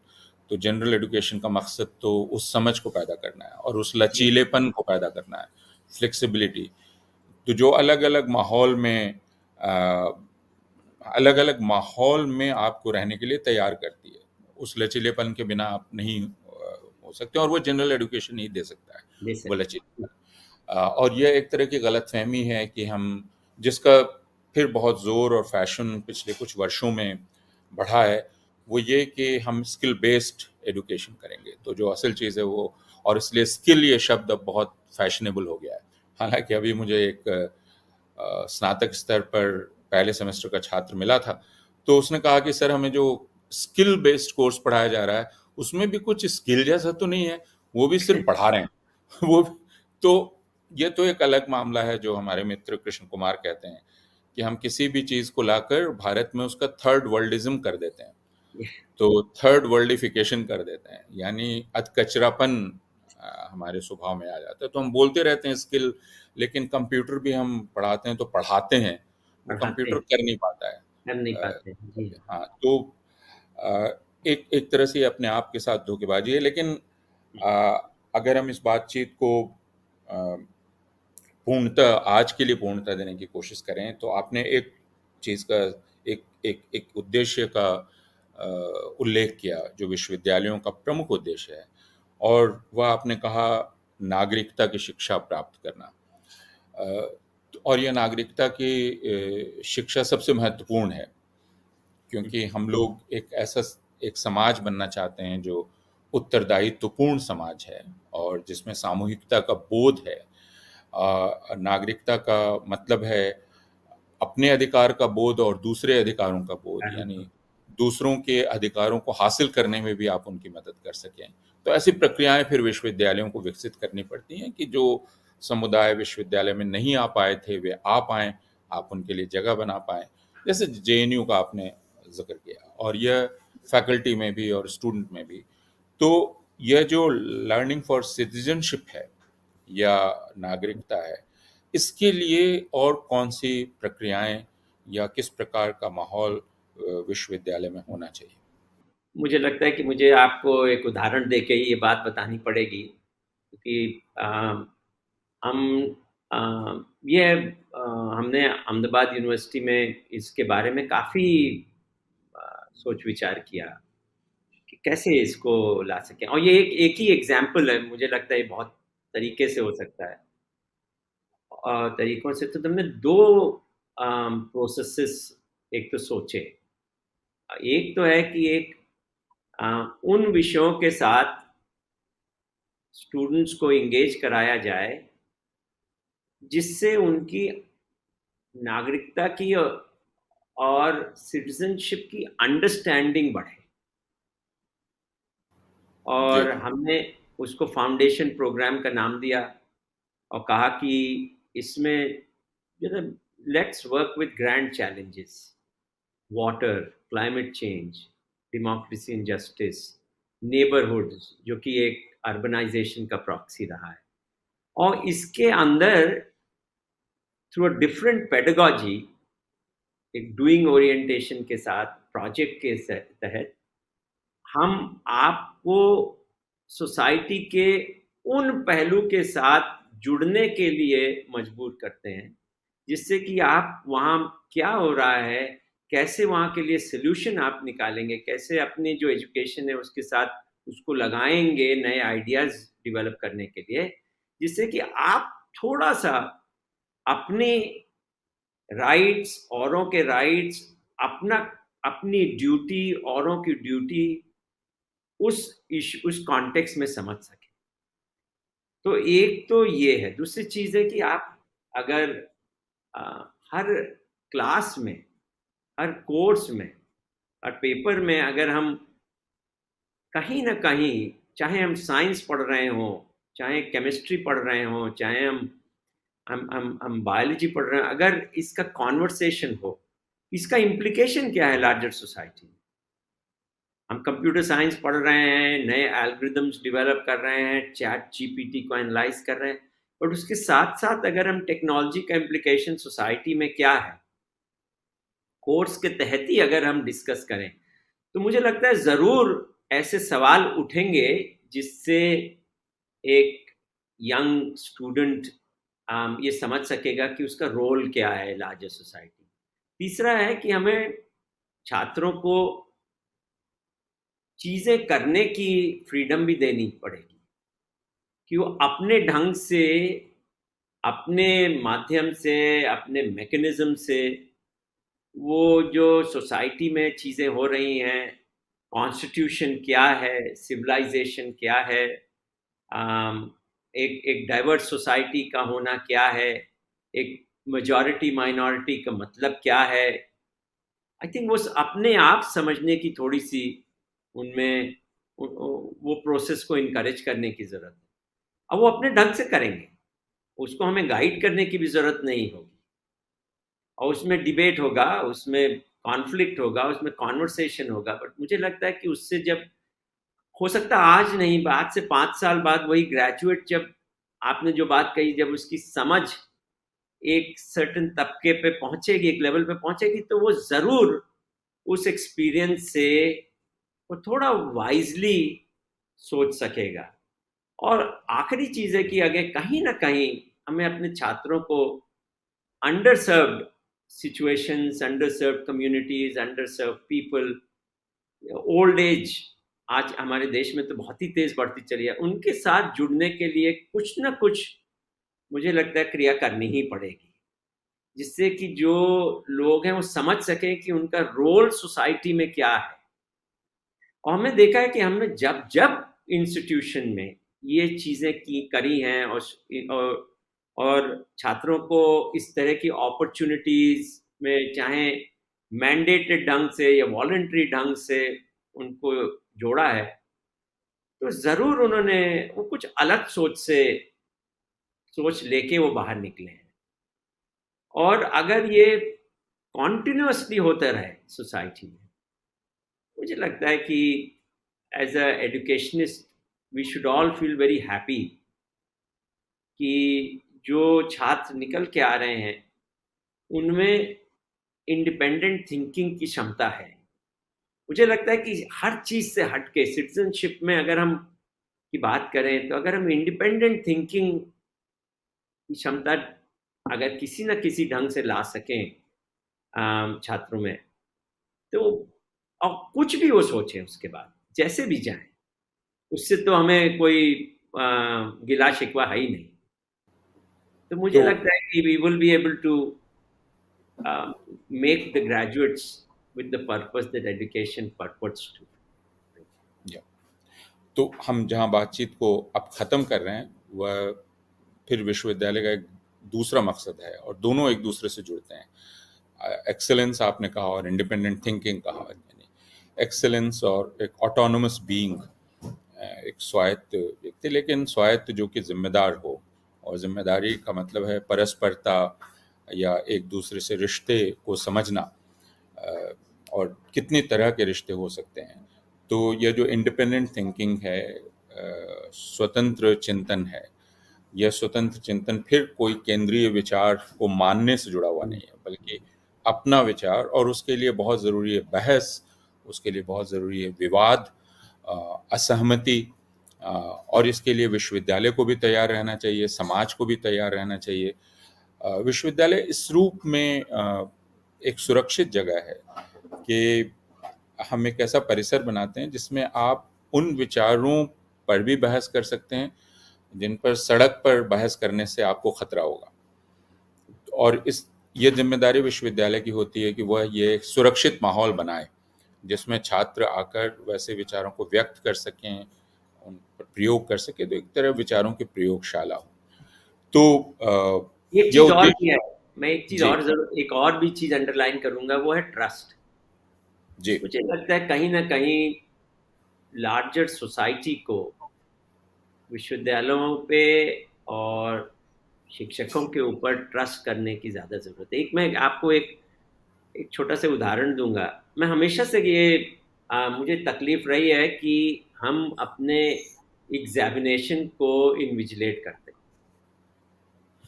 [SPEAKER 1] तो जनरल एजुकेशन का मकसद तो उस समझ को पैदा करना है और उस
[SPEAKER 2] जी।
[SPEAKER 1] लचीलेपन को पैदा करना है, फ्लेक्सिबिलिटी। तो जो अलग अलग माहौल में आपको रहने के लिए तैयार करती है, उस लचीलेपन के बिना आप नहीं हो सकते, और वो जनरल एजुकेशन ही दे सकता है
[SPEAKER 2] दे
[SPEAKER 1] वो
[SPEAKER 2] सकते।
[SPEAKER 1] लचीलेपन। और यह एक तरह की गलतफहमी है कि हम, जिसका फिर बहुत ज़ोर और फैशन पिछले कुछ वर्षों में बढ़ा है, वो ये कि हम स्किल बेस्ड एजुकेशन करेंगे। तो जो असल चीज़ है वो, और इसलिए स्किल ये शब्द अब बहुत फैशनेबल हो गया है। हालांकि अभी मुझे एक स्नातक स्तर पर पहले सेमेस्टर का छात्र मिला था, तो उसने कहा कि सर हमें जो स्किल बेस्ड कोर्स पढ़ाया जा रहा है उसमें भी कुछ स्किल जैसा तो नहीं है, वो भी सिर्फ पढ़ा रहे हैं। वो तो ये तो एक अलग मामला है जो हमारे मित्र कृष्ण कुमार कहते हैं कि हम किसी भी चीज को लाकर भारत में उसका थर्ड वर्ल्डिज्म कर देते हैं। तो थर्ड वर्ल्डिफिकेशन कर देते हैं, यानी अधकचरापन हमारे स्वभाव में आ जाता है। तो हम बोलते रहते हैं स्किल, लेकिन कंप्यूटर भी हम पढ़ाते हैं तो पढ़ाते हैं, वो
[SPEAKER 2] पढ़ाते
[SPEAKER 1] कंप्यूटर
[SPEAKER 2] हैं,
[SPEAKER 1] कर नहीं पाता है।
[SPEAKER 2] कर नहीं
[SPEAKER 1] अ,
[SPEAKER 2] पाते हैं। जी।
[SPEAKER 1] हाँ, तो एक एक तरह से ये अपने आप के साथ धोखेबाजी है। लेकिन अ, अगर हम इस बातचीत को अ, पूर्णतः आज के लिए पूर्णतः देने की कोशिश करें, तो आपने एक चीज़ का, एक उद्देश्य का अ, उल्लेख किया जो विश्वविद्यालयों का प्रमुख उद्देश्य है, और वह आपने कहा नागरिकता की शिक्षा प्राप्त करना। और यह नागरिकता की शिक्षा सबसे महत्वपूर्ण है, क्योंकि हम लोग एक समाज बनना चाहते हैं जो उत्तरदायित्वपूर्ण समाज है और जिसमें सामूहिकता का बोध है। नागरिकता का मतलब है अपने अधिकार का बोध और दूसरे अधिकारों का बोध, यानी दूसरों के अधिकारों को हासिल करने में भी आप उनकी मदद कर सकें। तो ऐसी प्रक्रियाएं फिर विश्वविद्यालयों को विकसित करनी पड़ती हैं कि जो समुदाय विश्वविद्यालय में नहीं आ पाए थे वे आ पाएँ, आप उनके लिए जगह बना पाएँ। जैसे जेएनयू का आपने ज़िक्र किया, और यह फैकल्टी में भी और स्टूडेंट में भी। तो यह जो लर्निंग फॉर सिटीजनशिप है या नागरिकता है, इसके लिए और कौन-सी प्रक्रियाएँ या किस प्रकार का माहौल विश्वविद्यालय में होना चाहिए?
[SPEAKER 2] मुझे लगता है कि मुझे आपको एक उदाहरण देके ही ये बात बतानी पड़ेगी, क्योंकि हम अ, ये हमने अहमदाबाद यूनिवर्सिटी में इसके बारे में काफ़ी सोच विचार किया कि कैसे इसको ला सकें, और ये एक ही एग्जाम्पल है, मुझे लगता है ये बहुत तरीके से हो सकता है। तरीकों से तो तुमने दो प्रोसेसेस एक तो सोचे। एक तो है कि एक अ, उन विषयों के साथ स्टूडेंट्स को एंगेज कराया जाए जिससे उनकी नागरिकता की और सिटीजनशिप की अंडरस्टैंडिंग बढ़े।
[SPEAKER 1] जी।
[SPEAKER 2] और हमने उसको फाउंडेशन प्रोग्राम का नाम दिया और कहा कि इसमें let's work with grand challenges, water, climate change, democracy and justice, neighbourhood जो कि एक अर्बनाइजेशन का प्रॉक्सी रहा है, और इसके अंदर थ्रू अ डिफरेंट पेडागॉजी, एक डूइंग ओरिएंटेशन के साथ प्रोजेक्ट के तहत हम आपको सोसाइटी के उन पहलू के साथ जुड़ने के लिए मजबूर करते हैं जिससे कि आप वहाँ क्या हो रहा है, कैसे वहाँ के लिए सोल्यूशन आप निकालेंगे, कैसे अपनी जो एजुकेशन है उसके साथ उसको लगाएंगे नए आइडियाज डेवलप करने के लिए, जिससे कि आप थोड़ा सा अपने राइट्स, औरों के राइट्स, अपना अपनी ड्यूटी, औरों की ड्यूटी उस कॉन्टेक्स्ट में समझ सके। तो एक तो ये है। दूसरी चीज़ है कि आप अगर अ, हर क्लास में, हर कोर्स में, हर पेपर में अगर हम कहीं न कहीं, चाहे हम साइंस पढ़ रहे हों, चाहे केमिस्ट्री पढ़ रहे हों, चाहे हम बायोलॉजी पढ़ रहे हैं, अगर इसका कॉन्वर्सेशन हो, इसका इम्प्लीकेशन क्या है लार्जर सोसाइटी में? हम कंप्यूटर साइंस पढ़ रहे हैं, नए एल्गोरिदम्स डेवलप कर रहे हैं, चैट जीपीटी को एनालाइज कर रहे हैं, बट उसके साथ साथ अगर हम टेक्नोलॉजी का इम्प्लीकेशन सोसाइटी में क्या है, कोर्स के तहत ही अगर हम डिस्कस करें, तो मुझे लगता है ज़रूर ऐसे सवाल उठेंगे जिससे एक यंग स्टूडेंट ये समझ सकेगा कि उसका रोल क्या है लार्जर सोसाइटी। तीसरा है कि हमें छात्रों को चीज़ें करने की फ्रीडम भी देनी पड़ेगी कि वो अपने ढंग से, अपने माध्यम से, अपने मैकेनिज्म से वो जो सोसाइटी में चीज़ें हो रही हैं, कॉन्स्टिट्यूशन क्या है, सिविलाइजेशन क्या है, एक एक डाइवर्स सोसाइटी का होना क्या है, एक मेजॉरिटी माइनॉरिटी का मतलब क्या है, आई थिंक वो अपने आप समझने की थोड़ी सी उनमें वो प्रोसेस को इनकरेज करने की ज़रूरत है। अब वो अपने ढंग से करेंगे, उसको हमें गाइड करने की भी ज़रूरत नहीं होगी, और उसमें डिबेट होगा, उसमें कॉन्फ्लिक्ट होगा, उसमें कॉन्वर्सेशन होगा, बट मुझे लगता है कि उससे जब हो सकता है आज नहीं, आज से 5 साल बाद वही ग्रेजुएट, जब आपने जो बात कही, जब उसकी समझ एक सर्टेन तबके पे पहुंचेगी, एक लेवल पे पहुंचेगी, तो वो ज़रूर उस एक्सपीरियंस से वो थोड़ा वाइजली सोच सकेगा। और आखिरी चीज़ है कि अगर कहीं ना कहीं हमें अपने छात्रों को under served situations, under served communities, under served people, old age आज हमारे देश में तो बहुत ही तेज बढ़ती चली है, उनके साथ जुड़ने के लिए कुछ ना कुछ मुझे लगता है क्रिया करनी ही पड़ेगी, जिससे कि जो लोग हैं वो समझ सकें कि उनका रोल सोसाइटी में क्या है। और हमने देखा है कि हमने जब जब इंस्टीट्यूशन में ये चीज़ें की करी हैं, और और छात्रों को इस तरह की अपॉर्चुनिटीज़ में, चाहे मैंडेटेड ढंग से या वॉलंटरी ढंग से उनको जोड़ा है, तो ज़रूर उन्होंने वो कुछ अलग सोच लेके वो बाहर निकले हैं। और अगर ये कॉन्टिन्यूअसली होता रहे सोसाइटी में, मुझे लगता है कि as a educationist we should all feel very happy कि जो छात्र निकल के आ रहे हैं उनमें इंडिपेंडेंट थिंकिंग की क्षमता है। मुझे लगता है कि हर चीज़ से हट के सिटीजनशिप में अगर हम की बात करें, तो अगर हम इंडिपेंडेंट थिंकिंग की क्षमता अगर किसी न किसी ढंग से ला सकें छात्रों में, तो और कुछ भी वो सोचें उसके बाद जैसे भी जाएं, उससे तो हमें कोई गिला शिकवा है ही नहीं। तो मुझे
[SPEAKER 1] तो
[SPEAKER 2] लगता है कि we will be able to make the graduates with the purpose that education purports to.
[SPEAKER 1] या तो हम जहाँ बातचीत को अब ख़त्म कर रहे हैं, वह फिर विश्वविद्यालय का एक दूसरा मकसद है, और दोनों एक दूसरे से जुड़ते हैं। एक्सेलेंस आपने कहा और इंडिपेंडेंट थिंकिंग कहा, यानी एक्सेलेंस और एक ऑटोनोमस बीइंग, एक स्वायत्त व्यक्ति, लेकिन स्वायत्त जो कि जिम्मेदार हो, और जिम्मेदारी का मतलब है परस्परता या एक दूसरे से रिश्ते को समझना, और कितनी तरह के रिश्ते हो सकते हैं। तो यह जो इंडिपेंडेंट थिंकिंग है, स्वतंत्र चिंतन है, यह स्वतंत्र चिंतन फिर कोई केंद्रीय विचार को मानने से जुड़ा हुआ नहीं है, बल्कि अपना विचार, और उसके लिए बहुत ज़रूरी है बहस, उसके लिए बहुत ज़रूरी है विवाद, असहमति, और इसके लिए विश्वविद्यालय को भी तैयार रहना चाहिए, समाज को भी तैयार रहना चाहिए। विश्वविद्यालय इस रूप में एक सुरक्षित जगह है कि हम एक ऐसा परिसर बनाते हैं जिसमें आप उन विचारों पर भी बहस कर सकते हैं जिन पर सड़क पर बहस करने से आपको खतरा होगा। और इस ये जिम्मेदारी विश्वविद्यालय की होती है कि वह ये एक सुरक्षित माहौल बनाए जिसमें छात्र आकर वैसे विचारों को व्यक्त कर सकें, उन पर प्रयोग कर सकें, तो एक तरह विचारों की प्रयोगशाला हो। तो
[SPEAKER 2] एक
[SPEAKER 1] ये
[SPEAKER 2] चीज और भी
[SPEAKER 1] उद्देश्य।
[SPEAKER 2] है, मैं एक चीज
[SPEAKER 1] जी।
[SPEAKER 2] और जरूर, एक और भी चीज अंडरलाइन करूंगा, वो है ट्रस्ट।
[SPEAKER 1] जी।
[SPEAKER 2] मुझे लगता है कहीं ना कहीं लार्जर सोसाइटी को विश्वविद्यालयों पे और शिक्षकों के ऊपर ट्रस्ट करने की ज्यादा जरूरत है। एक मैं आपको एक एक छोटा सा उदाहरण दूंगा। मैं हमेशा से ये मुझे तकलीफ रही है कि हम अपने एग्जामिनेशन को इन्विजिलेट करते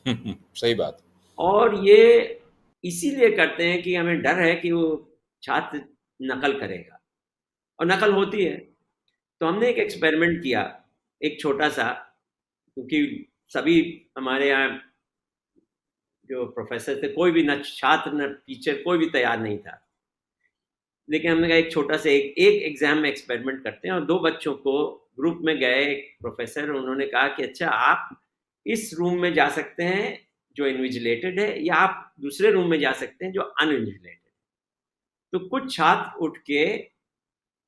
[SPEAKER 2] हैं,
[SPEAKER 1] सही बात।
[SPEAKER 2] और ये इसीलिए करते हैं कि हमें डर है कि वो छात्र नकल करेगा, और नकल होती है। तो हमने एक एक्सपेरिमेंट किया, एक छोटा सा, क्योंकि सभी हमारे यहाँ जो प्रोफेसर थे, कोई भी, न छात्र न टीचर, कोई भी तैयार नहीं था। लेकिन हमने कहा एक छोटा सा एक एग्जाम में एक्सपेरिमेंट करते हैं, और दो बच्चों को ग्रुप में गए, एक प्रोफेसर, उन्होंने कहा कि अच्छा आप इस रूम में जा सकते हैं जो इन्विजिलेटेड है, या आप दूसरे रूम में जा सकते हैं जो अनइन्विजिलेटेड। तो कुछ छात्र उठ के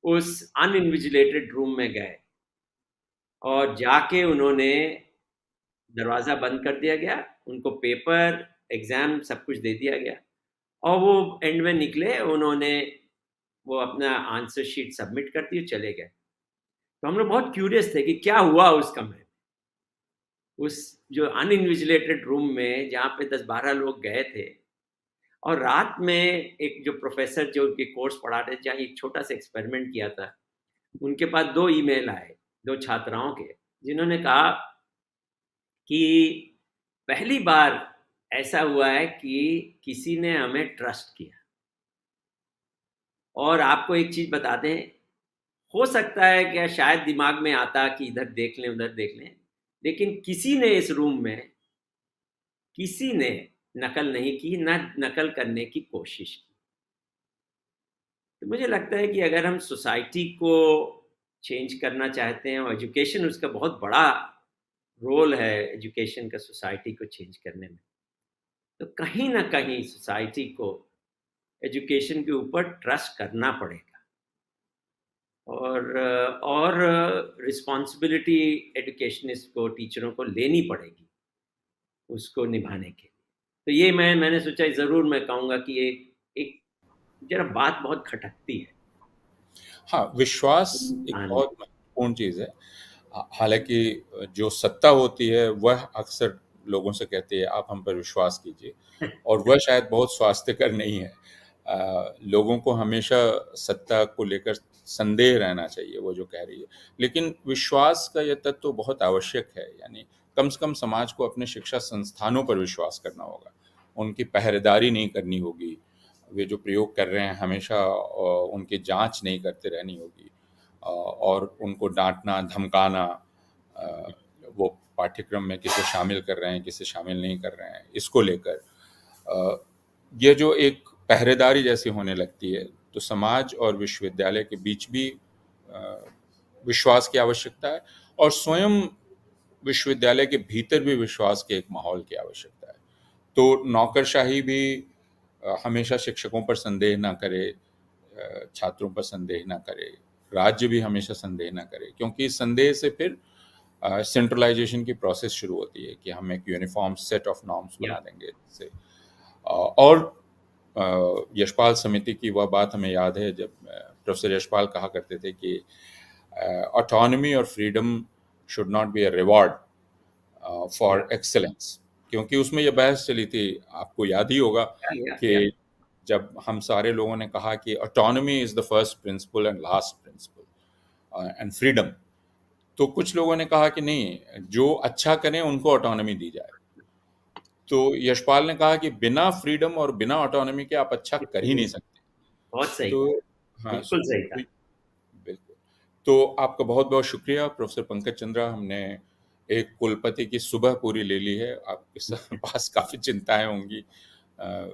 [SPEAKER 2] उस अनइन्विजिलेटेड रूम में गए, और जाके उन्होंने दरवाज़ा बंद कर दिया गया, उनको पेपर, एग्ज़ाम सब कुछ दे दिया गया, और वो एंड में निकले, उन्होंने वो अपना आंसर शीट सबमिट कर दी, चले गए। तो हम लोग बहुत क्यूरियस थे कि क्या हुआ उस कमरे में, उस जो अनइन्विजिलेटेड रूम में जहाँ पे 10-12 लोग गए थे। और रात में एक जो प्रोफेसर जो उनके कोर्स पढ़ा रहे थे, जहाँ एक छोटा सा एक्सपेरिमेंट किया था, उनके पास 2 ईमेल आए, 2 छात्राओं के, जिन्होंने कहा कि पहली बार ऐसा हुआ है कि किसी ने हमें ट्रस्ट किया। और आपको एक चीज बता दें, हो सकता है कि शायद दिमाग में आता कि इधर देख लें उधर देख लें, लेकिन किसी ने इस रूम में, किसी ने नकल नहीं की, ना नकल करने की कोशिश की। तो मुझे लगता है कि अगर हम सोसाइटी को चेंज करना चाहते हैं, और एजुकेशन उसका बहुत बड़ा रोल है, एजुकेशन का सोसाइटी को चेंज करने में, तो कहीं ना कहीं सोसाइटी को एजुकेशन के ऊपर ट्रस्ट करना पड़ेगा, और रिस्पॉन्सिबिलिटी एजुकेशनिस्ट को, टीचरों को लेनी पड़ेगी उसको निभाने के लिए। तो ये मैंने सोचा ज़रूर मैं कहूँगा कि एक जरा बात बहुत खटकती है।
[SPEAKER 1] हाँ, विश्वास एक
[SPEAKER 2] हाँ,
[SPEAKER 1] बहुत महत्वपूर्ण चीज़ है। हालाँकि जो सत्ता होती है वह अक्सर लोगों से कहती है आप हम पर विश्वास कीजिए, और वह शायद बहुत स्वास्थ्यकर नहीं है। लोगों को हमेशा सत्ता को लेकर संदेह रहना चाहिए, वो जो कह रही है। लेकिन विश्वास का यह तत्व तो बहुत आवश्यक है, यानी कम से कम समाज को अपने शिक्षा संस्थानों पर विश्वास करना होगा। उनकी पहरेदारी नहीं करनी होगी। वे जो प्रयोग कर रहे हैं हमेशा उनकी जाँच नहीं करते रहनी होगी। और उनको डाँटना, धमकाना, वो पाठ्यक्रम में किसे शामिल कर रहे हैं, किसे शामिल नहीं कर रहे हैं, इसको लेकर ये जो एक पहरेदारी जैसी होने लगती है, तो समाज और विश्वविद्यालय के बीच भी अ, विश्वास की आवश्यकता है, और स्वयं विश्वविद्यालय के भीतर भी विश्वास के एक माहौल की आवश्यकता है। तो नौकरशाही भी हमेशा शिक्षकों पर संदेह ना करे, छात्रों पर संदेह ना करे, राज्य भी हमेशा संदेह ना करे, क्योंकि इस संदेह से फिर सेंट्रलाइजेशन की प्रोसेस शुरू होती है कि हम एक यूनिफॉर्म सेट ऑफ नॉर्म्स
[SPEAKER 2] या
[SPEAKER 1] बना देंगे जिससे। और यशपाल समिति की वह बात हमें याद है जब प्रोफेसर यशपाल कहा करते थे कि ऑटोनॉमी और freedom should not be a reward
[SPEAKER 2] या
[SPEAKER 1] फॉर एक्सेलेंस, क्योंकि उसमें यह बहस चली थी, आपको याद ही होगा
[SPEAKER 2] या
[SPEAKER 1] कि जब हम सारे लोगों ने कहा कि autonomy is the first principle and last principle and freedom, तो कुछ लोगों ने कहा कि नहीं, जो अच्छा करें उनको ऑटोनॉमी दी जाए। तो यशपाल ने कहा कि बिना फ्रीडम और बिना ऑटोनॉमी के आप अच्छा कर ही नहीं सकते।
[SPEAKER 2] बहुत सही
[SPEAKER 1] तो
[SPEAKER 2] था,
[SPEAKER 1] हाँ,
[SPEAKER 2] बिल्कुल सही था।
[SPEAKER 1] बिल्कुल। तो आपका बहुत-बहुत शुक्रिया प्रोफ़ेसर पंकज चंद्रा, हमने एक कुलपति की सुबह पूरी ले ली है। आपके पास काफ़ी चिंताएँ होंगी, अ,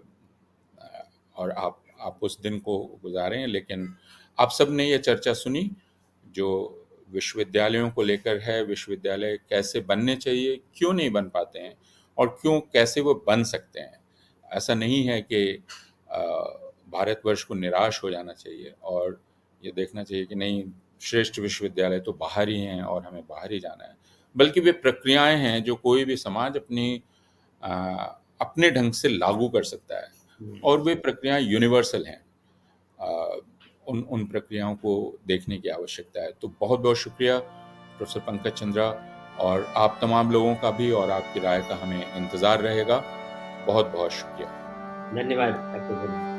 [SPEAKER 1] और आप उस दिन को गुज़ारे हैं, लेकिन आप सब ने ये चर्चा सुनी, जो विश्वविद्यालयों को लेकर है, विश्वविद्यालय कैसे बनने चाहिए, क्यों नहीं बन पाते हैं, और क्यों कैसे वो बन सकते हैं। ऐसा नहीं है कि भारतवर्ष को निराश हो जाना चाहिए और ये देखना चाहिए कि नहीं, श्रेष्ठ विश्वविद्यालय तो बाहर ही हैं और हमें बाहर ही जाना है। बल्कि वे प्रक्रियाएँ हैं जो कोई भी समाज अ, अपने ढंग से लागू कर सकता है और वे प्रक्रियाएँ यूनिवर्सल हैं। अ, उन उन प्रक्रियाओं को देखने की आवश्यकता है। तो बहुत-बहुत शुक्रिया प्रोफ़ेसर पंकज चंद्रा, और आप तमाम लोगों का भी और आपकी राय का हमें इंतज़ार रहेगा। बहुत-बहुत शुक्रिया।
[SPEAKER 2] धन्यवाद डॉक्टर गुरु।